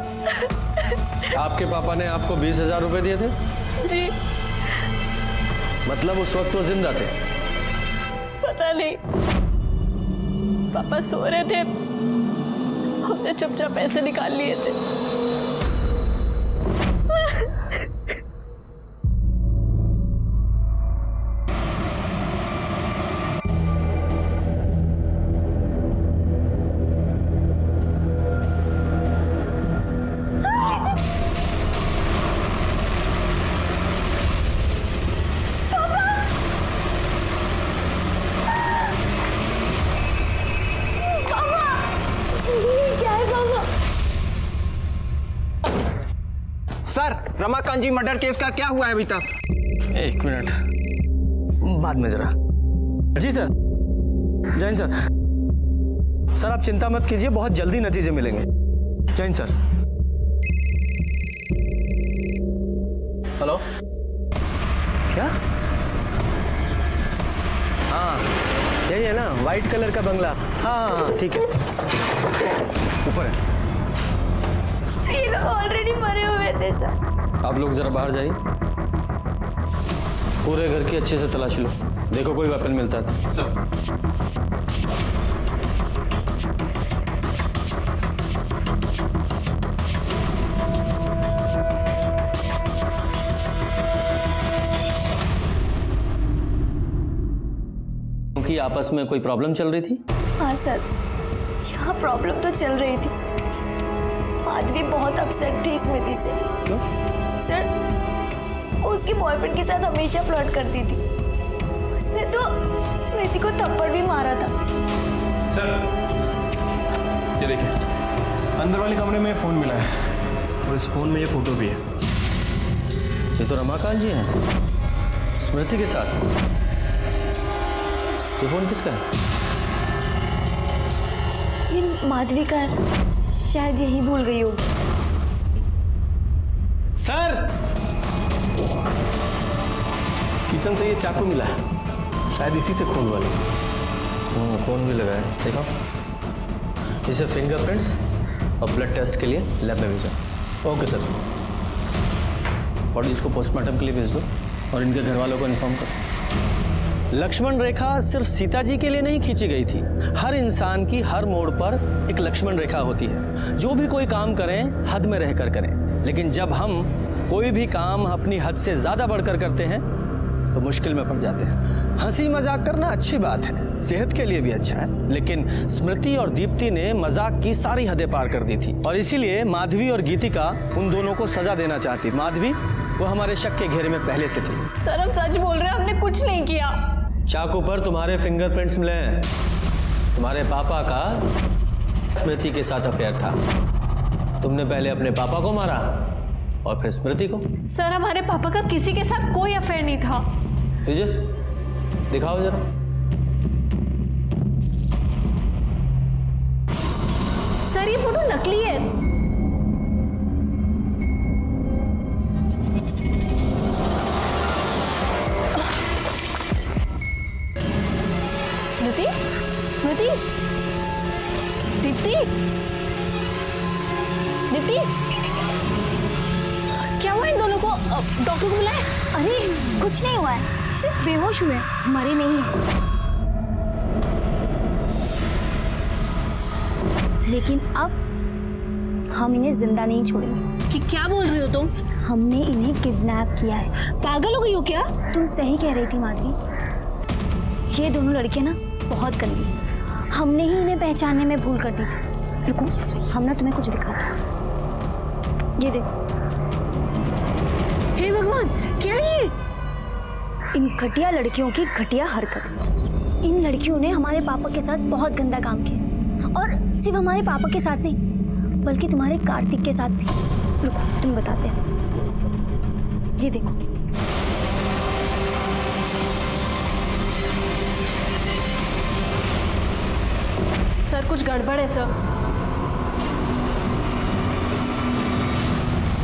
आपके पापा ने आपको 20,000 रुपए दिए थे? जी, मतलब उस वक्त वो जिंदा थे? पता नहीं, पापा सो रहे थे, हमने चुपचाप पैसे निकाल लिए थे। सर, रमाकांत जी मर्डर केस का क्या हुआ है अभी तक? एक मिनट, बाद में जरा। जी सर, जैन सर। सर आप चिंता मत कीजिए, बहुत जल्दी नतीजे मिलेंगे। जैन सर। हेलो, क्या? हाँ यही है ना, वाइट कलर का बंगला। हाँ ठीक है, ऊपर है। ये लोग ऑलरेडी मरे हुए थे सर। आप लोग जरा बाहर जाइए, पूरे घर की अच्छे से तलाशी लो, देखो कोई वेपन मिलता है। सर। क्योंकि आपस में कोई प्रॉब्लम चल रही थी? हाँ सर, यहाँ प्रॉब्लम तो चल रही थी। माधवी बहुत अपसेट थी स्मृति से। क्यों? सर, वो उसके बॉयफ्रेंड के साथ हमेशा फ्लर्ट करती थी। उसने तो स्मृति को थप्पड़ भी मारा था। सर ये देखिए, अंदर वाले कमरे में फोन मिला है और इस फोन में ये फोटो भी है। ये तो रमाकांत जी हैं स्मृति के साथ। ये फोन किसका है? ये माधवी का है, शायद यही भूल गई होगी। सर, किचन से ये चाकू मिला है, शायद इसी से खून वाला। खून भी लगा है, देखो। इसे फिंगरप्रिंट्स और ब्लड टेस्ट के लिए लैब में भेजो। Okay sir. बॉडी इसको पोस्टमार्टम के लिए भेज दो और इनके घर वालों को इन्फॉर्म करो। लक्ष्मण रेखा सिर्फ सीता जी के लिए नहीं खींची गई थी। हर इंसान की हर मोड़ पर एक लक्ष्मण रेखा होती है। जो भी कोई काम करें, हद में रहकर करें। लेकिन जब हम कोई भी काम अपनी हद से ज्यादा बढ़कर करते हैं तो मुश्किल में पड़ जाते हैं। हंसी मजाक करना अच्छी बात है, सेहत के लिए भी अच्छा है, लेकिन स्मृति और दीप्ति ने मजाक की सारी हदें पार कर दी थी और इसीलिए माधवी और गीतिका उन दोनों को सजा देना चाहती। माधवी वो हमारे शक के घेरे में पहले से थी। सर हम सच बोल रहे हैं, हमने कुछ नहीं किया। चाकू पर तुम्हारे फिंगरप्रिंट्स मिले हैं। तुम्हारे पापा का स्मृति के साथ अफेयर था। तुमने पहले अपने पापा को मारा और फिर स्मृति को। सर हमारे पापा का किसी के साथ कोई अफेयर नहीं था। तुझे दिखाओ जरा। सर ये फोटो नकली है। स्मृति, स्मृति, दीप्ति, दीप्ति, क्या हुआ इन दोनों को? डॉक्टर को बुलाया? अरे कुछ नहीं हुआ है, सिर्फ बेहोश हुए, मरे नहीं है। लेकिन अब हम इन्हें जिंदा नहीं छोड़ेंगे। कि क्या बोल रही हो तुम? हमने इन्हें किडनैप किया है। पागल हो गई हो क्या? तुम सही कह रही थी माधवी, ये दोनों लड़कियां ना बहुत गंदी हैं। हमने ही इन्हें पहचानने में भूल कर दी थी। रुको, हम ना तुम्हें कुछ दिखाते हैं। ये देखो। हे भगवान, क्या है ये? इन घटिया लड़कियों की घटिया हरकत। इन लड़कियों ने हमारे पापा के साथ बहुत गंदा काम किया और सिर्फ हमारे पापा के साथ नहीं, बल्कि तुम्हारे कार्तिक के साथ भी। रुको तुम बताते हैं। ये देखो। सर कुछ गड़बड़ है सर।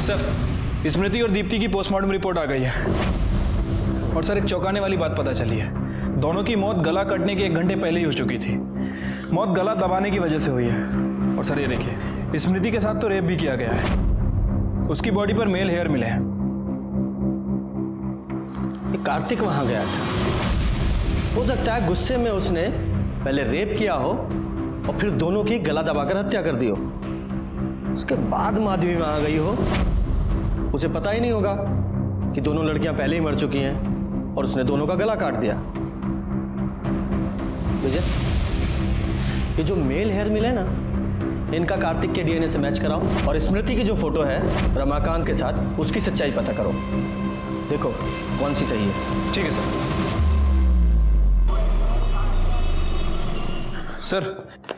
सर स्मृति और दीप्ति की पोस्टमार्टम रिपोर्ट आ गई है और सर एक चौंकाने वाली बात पता चली है। दोनों की मौत गला कटने के 1 घंटे पहले ही हो चुकी थी। मौत गला दबाने की वजह से हुई है। और सर ये देखिए, स्मृति के साथ तो रेप भी किया गया है। उसकी बॉडी पर मेल हेयर मिले हैं। कि कार्तिक वहां गया था। हो सकता है गुस्से में उसने पहले रेप किया हो और फिर दोनों की गला दबाकर हत्या कर दी हो। उसके बाद माधवी वहां गई हो, उसे पता ही नहीं होगा कि दोनों लड़कियां पहले ही मर चुकी हैं और उसने दोनों का गला काट दिया। विजय, ये जो मेल हेयर मिले ना, इनका कार्तिक के डीएनए से मैच कराओ और स्मृति की जो फोटो है रमाकांत के साथ, उसकी सच्चाई पता करो। देखो कौन सी सही है। ठीक है सर। सर,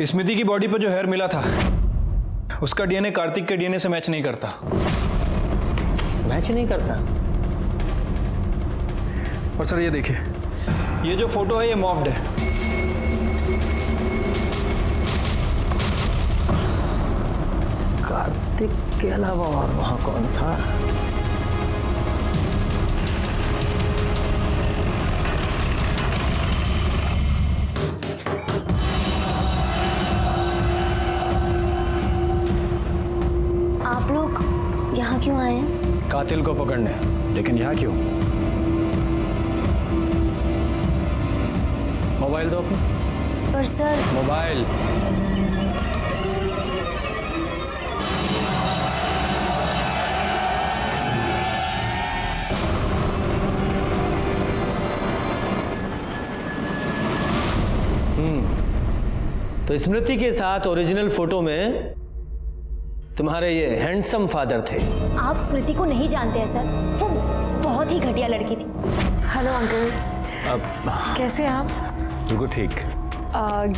स्मृति की बॉडी पर जो हेयर मिला था उसका डीएनए कार्तिक के डीएनए से मैच नहीं करता। मैच नहीं करता? और सर ये देखिए, ये जो फोटो है ये मॉफ्ड है। कार्तिक के अलावा और वहां कौन था? आप लोग यहाँ क्यों आए हैं? कातिल को पकड़ने। लेकिन यहाँ क्यों? मोबाइल दो अपना। पर सर, मोबाइल। तो स्मृति के साथ ओरिजिनल फोटो में तुम्हारे ये हैंडसम फादर थे। आप स्मृति को नहीं जानते हैं सर, वो बहुत ही घटिया लड़की थी। हेलो अंकल, अब कैसे हैं आप? बिल्कुल ठीक।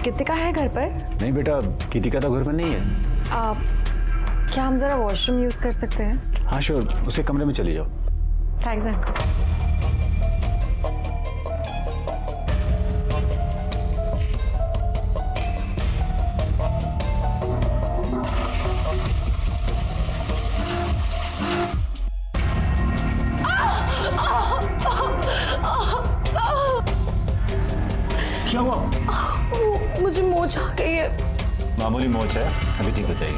गीतिका है घर पर? नहीं बेटा, गीतिका तो घर पर नहीं है। क्या हम जरा वॉशरूम यूज कर सकते हैं? हाँ श्योर, उसके कमरे में चली जाओ। Thanks uncle. क्या हुआ? मुझे मोच आ गई है। मामूली मोच है, अभी ठीक हो जाएगी।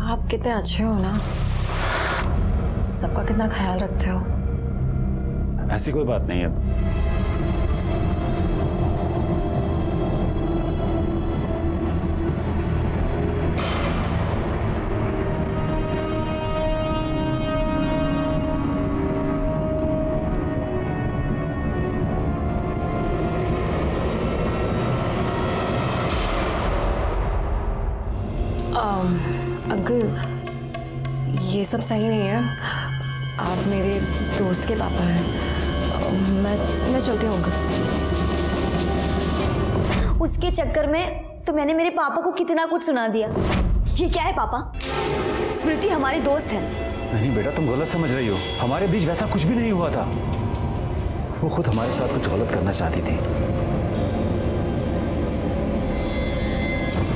आप कितने अच्छे हो ना, सबका कितना ख्याल रखते हो। ऐसी कोई बात नहीं है। अंकल, ये सब सही नहीं है। आप मेरे दोस्त के पापा हैं। मैं चलती हूँ अंकल। उसके चक्कर में तो मैंने मेरे पापा को कितना कुछ सुना दिया। ये क्या है पापा? स्मृति हमारी दोस्त है। नहीं बेटा, तुम गलत समझ रही हो। हमारे बीच वैसा कुछ भी नहीं हुआ था। वो खुद हमारे साथ कुछ गलत करना चाहती थी।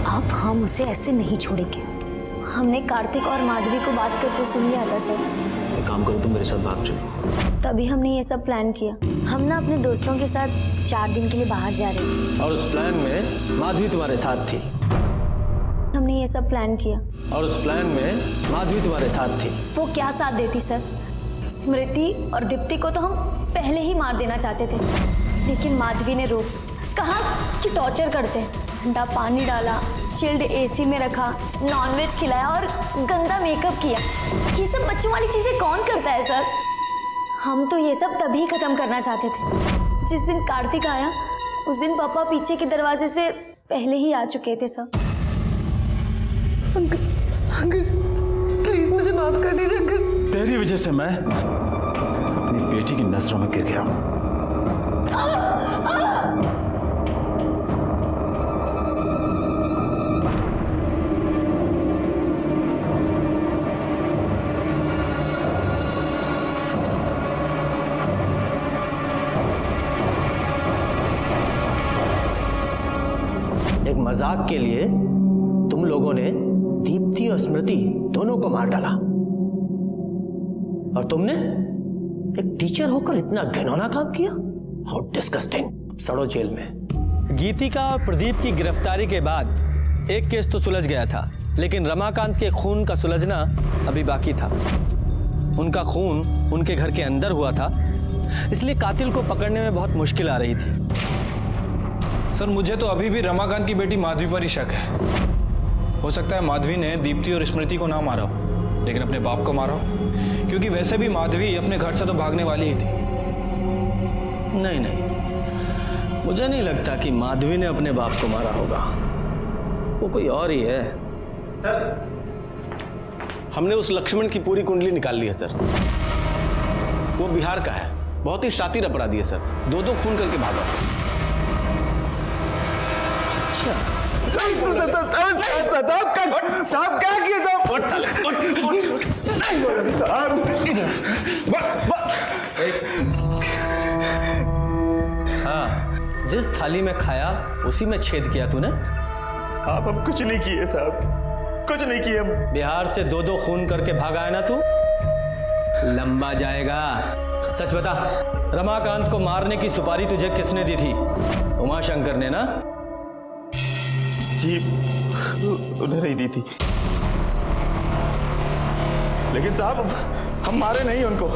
अब हम उसे ऐसे नहीं छोड़ेंगे। हमने कार्तिक और माधवी को बात करते सुन लिया था सर। एक काम करो, तुम मेरे साथ भाग चलो। तभी हमने ये सब प्लान किया। हम ना अपने दोस्तों के साथ 4 दिन के लिए बाहर जा रहे हैं। और उस प्लान में माधवी तुम्हारे साथ थी। हमने ये सब प्लान किया। और उस प्लान में माधवी तुम्हारे साथ थी। वो क्या साथ देती सर? स्मृति और दीप्ति को तो हम पहले ही मार देना चाहते थे, लेकिन माधवी ने रोक। कहा कि टॉर्चर करते हैं। ठंडा पानी डाला, चिल्ड एसी में रखा, नॉनवेज खिलाया और गंदा मेकअप किया। ये सब बच्चों वाली चीजें कौन करता है सर? हम तो ये सब तभी खत्म करना चाहते थे। जिस दिन कार्तिक आया उस दिन पापा पीछे के दरवाजे से पहले ही आ चुके थे सर। अंकल प्लीज मुझे माफ कर दीजिए अंकल। तेरी वजह से मैं अपनी बेटी की नजरों में गिर गया हूं। एक मजाक के लिए तुम लोगों ने दीप्ति और स्मृति दोनों को मार डाला, और तुमने एक टीचर होकर इतना घिनौना काम किया। How disgusting. सड़ो जेल में। गीतिका और प्रदीप की गिरफ्तारी के बाद एक केस तो सुलझ गया था, लेकिन रमाकांत के खून का सुलझना अभी बाकी था। उनका खून उनके घर के अंदर हुआ था, इसलिए कातिल को पकड़ने में बहुत मुश्किल आ रही थी। सर मुझे तो अभी भी रमाकांत की बेटी माधवी पर ही शक है। हो सकता है माधवी ने दीप्ति और स्मृति को ना मारा हो, लेकिन अपने बाप को मारा हो, क्योंकि वैसे भी माधवी अपने घर से तो भागने वाली ही थी। नहीं नहीं, मुझे नहीं लगता कि माधवी ने अपने बाप को मारा होगा, वो कोई और ही है। सर हमने उस लक्ष्मण की पूरी कुंडली निकाल ली है सर। वो बिहार का है, बहुत ही शातिर अपराधी है सर, दो खून करके भागा। साहब क्या किए हाँ, जिस थाली में खाया उसी में छेद किया तूने। साहब हम कुछ नहीं किए साहब, कुछ नहीं किए हम। बिहार से दो खून करके भागा है ना तू, लंबा जाएगा। सच बता, रमाकांत को मारने की सुपारी तुझे किसने दी थी? उमाशंकर ने ना? जी उन्हें नहीं दी थी, लेकिन साहब हम मारे नहीं उनको,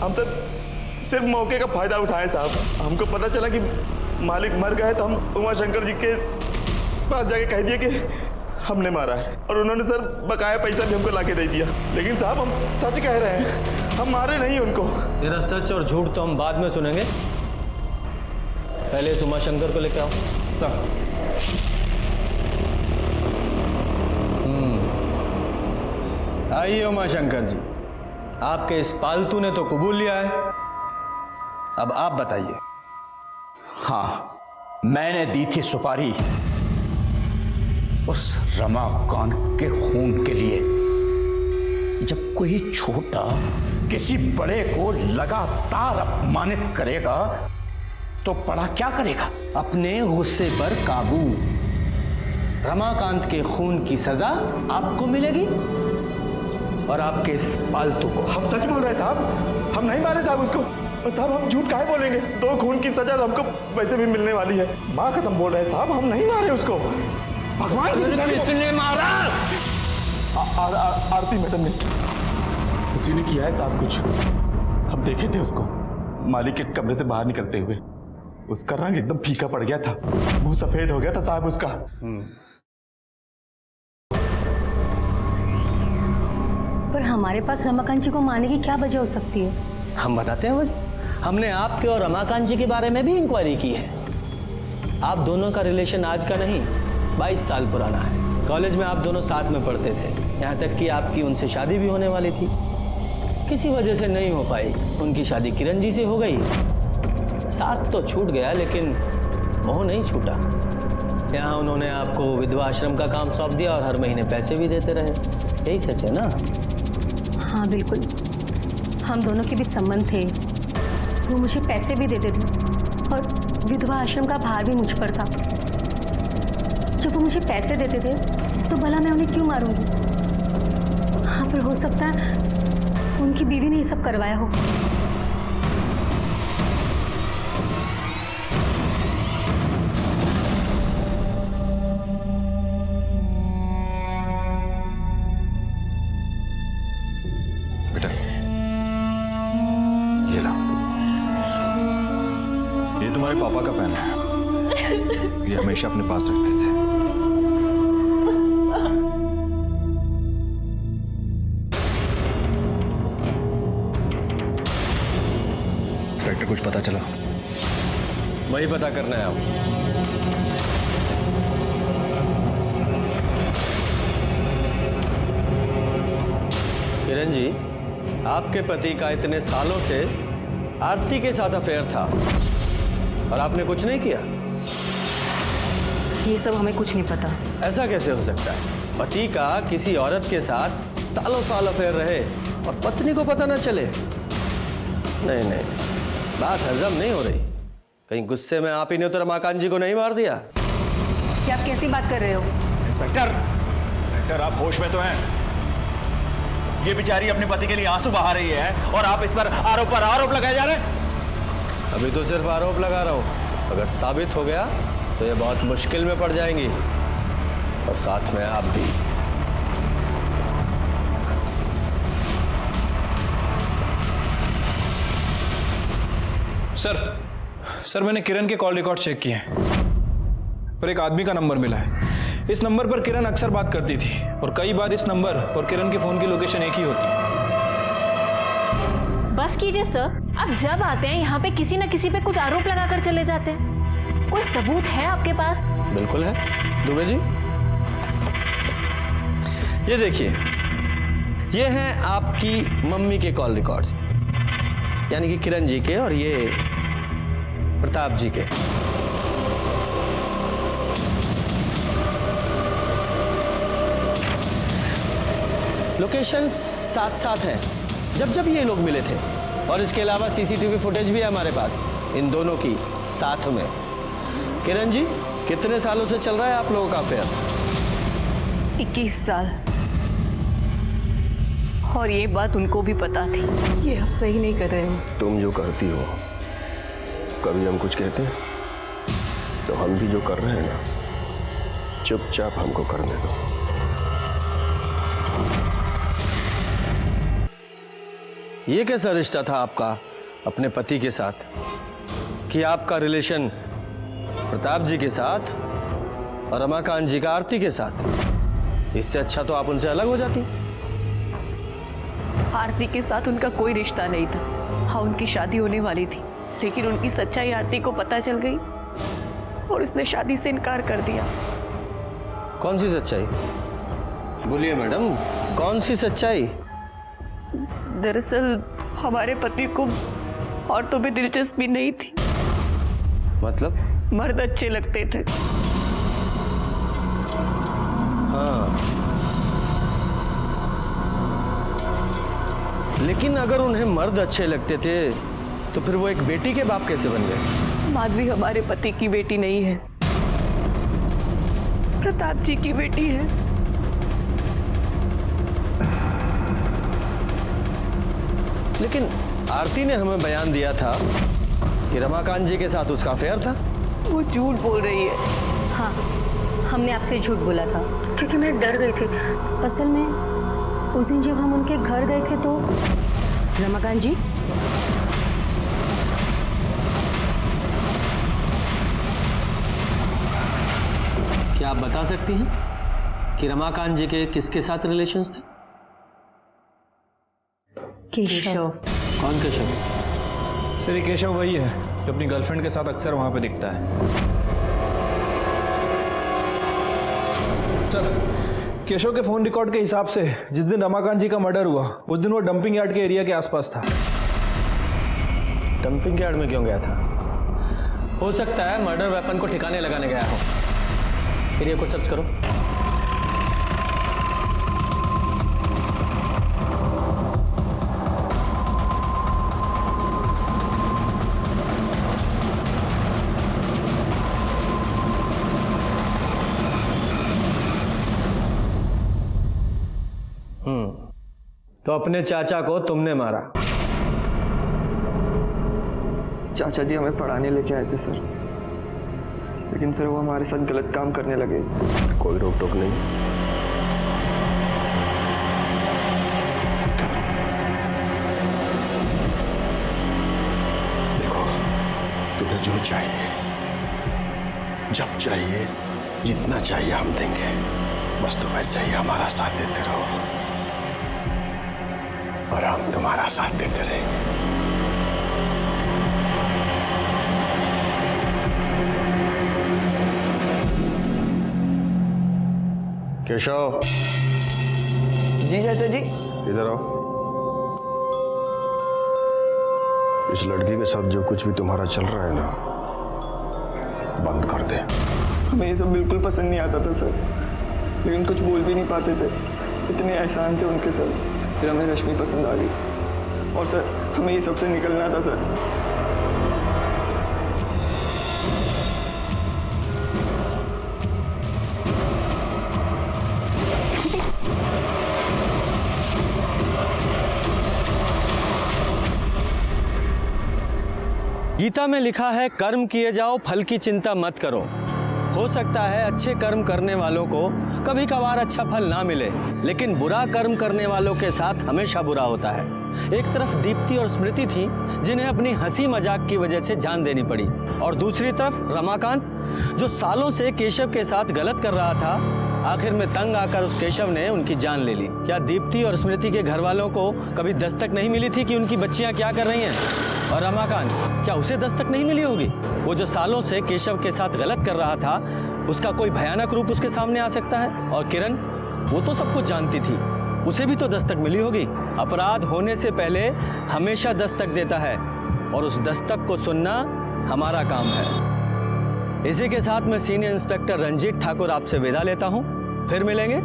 हम तो सिर्फ मौके का फायदा उठाए साहब। हमको पता चला कि मालिक मर गए तो हम उमाशंकर जी के पास जाके कह दिया कि हमने मारा है, और उन्होंने सर बकाया पैसा भी हमको लाके दे दिया। लेकिन साहब हम सच कह रहे हैं, हम मारे नहीं उनको। तेरा सच और झूठ तो हम बाद में सुनेंगे, पहले इस उमाशंकर को लेके आओ। सर आइए उमाशंकर जी, आपके इस पालतू ने तो कबूल लिया है, अब आप बताइए। हाँ, मैंने दी थी सुपारी उस रमाकांत के खून के लिए। जब कोई छोटा किसी बड़े को लगातार अपमानित करेगा तो बड़ा क्या करेगा? अपने गुस्से पर काबू। रमाकांत के खून की सजा आपको मिलेगी और आपके इस पालतू को। हम सच बोल रहे हैं साहब, हम नहीं मारे साहब उसको। और साहब हम झूठ काहे बोलेंगे? 2 खून की सजा हमको वैसे भी मिलने वाली है। माँ कसम बोल रहे हैं साहब, हम नहीं मारे उसको। भगवान किसने मारा? आरती मैडम ने, उसी ने किया है साहब कुछ। हम देखे थे उसको मालिक के कमरे से बाहर निकलते हुए, उसका रंग एकदम फीका पड़ गया था, मुंह सफेद हो गया था साहब उसका। पर हमारे पास रमाकांत जी को मारने की क्या वजह हो सकती है? हम बताते हैं वजह। हमने आपके और रमाकांत जी के बारे में भी इंक्वायरी की है। आप दोनों का रिलेशन आज का नहीं, 22 साल पुराना है। कॉलेज में आप दोनों साथ में पढ़ते थे, यहाँ तक कि आपकी उनसे शादी भी होने वाली थी। किसी वजह से नहीं हो पाई, उनकी शादी किरण जी से हो गई। साथ तो छूट गया, लेकिन मोह नहीं छूटा। यहाँ उन्होंने आपको विधवा आश्रम का काम सौंप दिया और हर महीने पैसे भी देते रहे। यही सच है ना? हाँ बिल्कुल, हम दोनों के बीच संबंध थे। वो मुझे पैसे भी देते थे और विधवा आश्रम का भार भी मुझ पर था। जब वो मुझे पैसे देते थे तो भला मैं उन्हें क्यों मारूंगी? हाँ, पर हो सकता है उनकी बीवी ने ये सब करवाया हो। बेटा ये लो, ये तुम्हारे पापा का पेन है, ये हमेशा अपने पास रखते थे। इंस्पेक्टर कुछ पता चला? वही पता करना है आप। किरण जी, आपके पति का इतने सालों से आरती के साथ अफेयर था और आपने कुछ नहीं किया? ये सब हमें कुछ नहीं पता। ऐसा कैसे हो सकता है? पति का किसी औरत के साथ सालों साल अफेयर रहे और पत्नी को पता ना चले? नहीं नहीं, बात हजम नहीं हो रही। कहीं गुस्से में आप ही ने तो रमाकांत जी को नहीं मार दिया? क्या आप कैसी बात कर रहे हो? इंस्पेक्टर आप होश में तो हैं? ये बेचारी अपने पति के लिए आंसू बहा रही है और आप इस पर आरोप लगाए जा रहे हैं। अभी तो सिर्फ आरोप लगा रहा हूं, अगर साबित हो गया तो ये बहुत मुश्किल में पड़ जाएंगी, और साथ में आप भी। सर मैंने किरण के कॉल रिकॉर्ड चेक किए हैं, पर एक आदमी का नंबर मिला है। इस नंबर पर किरण अक्सर बात करती थी, और कई बार इस नंबर और किरण के फोन की लोकेशन एक ही होती है। बस कीजिए सर, आप जब आते हैं यहाँ पे किसी न किसी पे कुछ आरोप लगाकर चले जाते हैं। कोई सबूत है आपके पास? बिल्कुल है दुबे जी। ये देखिए, ये हैं आपकी मम्मी के कॉल रिकॉर्ड्स, यानी कि किरण जी के और ये प्रताप जी के। लोकेशंस साथ साथ हैं जब जब ये लोग मिले थे, और इसके अलावा सीसीटीवी फुटेज भी है हमारे पास इन दोनों की साथ में। किरण जी, कितने सालों से चल रहा है आप लोगों का अफेयर? 21 साल। और ये बात उनको भी पता थी। ये आप सही नहीं कर रहे हो। तुम जो करती हो, कभी हम कुछ कहते हैं तो हम भी जो कर रहे हैं ना, चुपचाप हमको करने दो। ये कैसा रिश्ता था आपका अपने पति के साथ कि आपका रिलेशन प्रताप जी के साथ और रमाकांत जी का आरती के साथ? इससे अच्छा तो आप उनसे अलग हो जाती। आरती के साथ उनका कोई रिश्ता नहीं था। हाँ, उनकी शादी होने वाली थी, लेकिन उनकी सच्चाई आरती को पता चल गई और उसने शादी से इनकार कर दिया। कौन सी सच्चाई? बोलिए मैडम, कौन सी सच्चाई? दरअसल हमारे पति को औरतों में दिलचस्पी नहीं थी। मतलब? मर्द अच्छे लगते थे। हाँ, लेकिन अगर उन्हें मर्द अच्छे लगते थे तो फिर वो एक बेटी के बाप कैसे बन गए? माधवी हमारे पति की बेटी नहीं है, प्रताप जी की बेटी है। लेकिन आरती ने हमें बयान दिया था कि रमाकांत जी के साथ उसका अफेयर था। वो झूठ बोल रही है। हाँ, हमने आपसे झूठ बोला था क्योंकि मैं डर गई थी। असल में उस दिन जब हम उनके घर गए थे तो रमाकांत जी, क्या आप बता सकती हैं कि रमाकांत जी के किसके साथ रिलेशंस थे? केशव। कौन केशव? सर, ये केशव वही है जो अपनी गर्लफ्रेंड के साथ अक्सर वहां पे दिखता है। सर, केशव के फोन रिकॉर्ड के हिसाब से जिस दिन रमाकांत जी का मर्डर हुआ उस दिन वो डंपिंग यार्ड के एरिया के आसपास था। डंपिंग यार्ड में क्यों गया था? हो सकता है मर्डर वेपन को ठिकाने लगाने गया हो। एरिया को सर्च करो। तो अपने चाचा को तुमने मारा? चाचा जी हमें पढ़ाने लेके आए थे सर, लेकिन फिर वो हमारे साथ गलत काम करने लगे। कोई रोक टोक नहीं। देखो, तुम्हें जो चाहिए, जब चाहिए, जितना चाहिए हम देंगे। बस तुम ऐसे ही हमारा साथ देते रहो और हम तुम्हारा साथ देते रहेंगे। केशव। जी चाचा जी। इधर आओ। इस लड़की के साथ जो कुछ भी तुम्हारा चल रहा है ना, बंद कर दे। हमें ये सब बिल्कुल पसंद नहीं आता था सर, लेकिन कुछ बोल भी नहीं पाते थे। इतने एहसान थे उनके सर। फिर हमें रश्मि पसंद आ गई और सर हमें ये सबसे निकलना था सर। गीता में लिखा है, कर्म किए जाओ, फल की चिंता मत करो। हो सकता है अच्छे कर्म करने वालों को कभी कभार अच्छा फल ना मिले, लेकिन बुरा कर्म करने वालों के साथ हमेशा बुरा होता है। एक तरफ दीप्ति और स्मृति थी जिन्हें अपनी हंसी मजाक की वजह से जान देनी पड़ी, और दूसरी तरफ रमाकांत जो सालों से केशव के साथ गलत कर रहा था, आखिर में तंग आकर उस केशव ने उनकी जान ले ली। क्या दीप्ति और स्मृति के घर वालों को कभी दस्तक नहीं मिली थी कि उनकी बच्चियां क्या कर रही हैं? और रमाकांत, क्या उसे दस्तक नहीं मिली होगी? वो जो सालों से केशव के साथ गलत कर रहा था, उसका कोई भयानक रूप उसके सामने आ सकता है। और किरण, वो तो सब कुछ जानती थी, उसे भी तो दस्तक मिली होगी। अपराध होने से पहले हमेशा दस्तक देता है, और उस दस्तक को सुनना हमारा काम है। इसी के साथ मैं सीनियर इंस्पेक्टर रंजीत ठाकुर आपसे विदा लेता हूं। फिर मिलेंगे।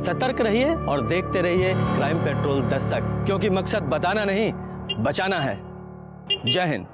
सतर्क रहिए और देखते रहिए क्राइम पेट्रोल दस्तक, क्योंकि मकसद बताना नहीं, बचाना है। जय हिंद।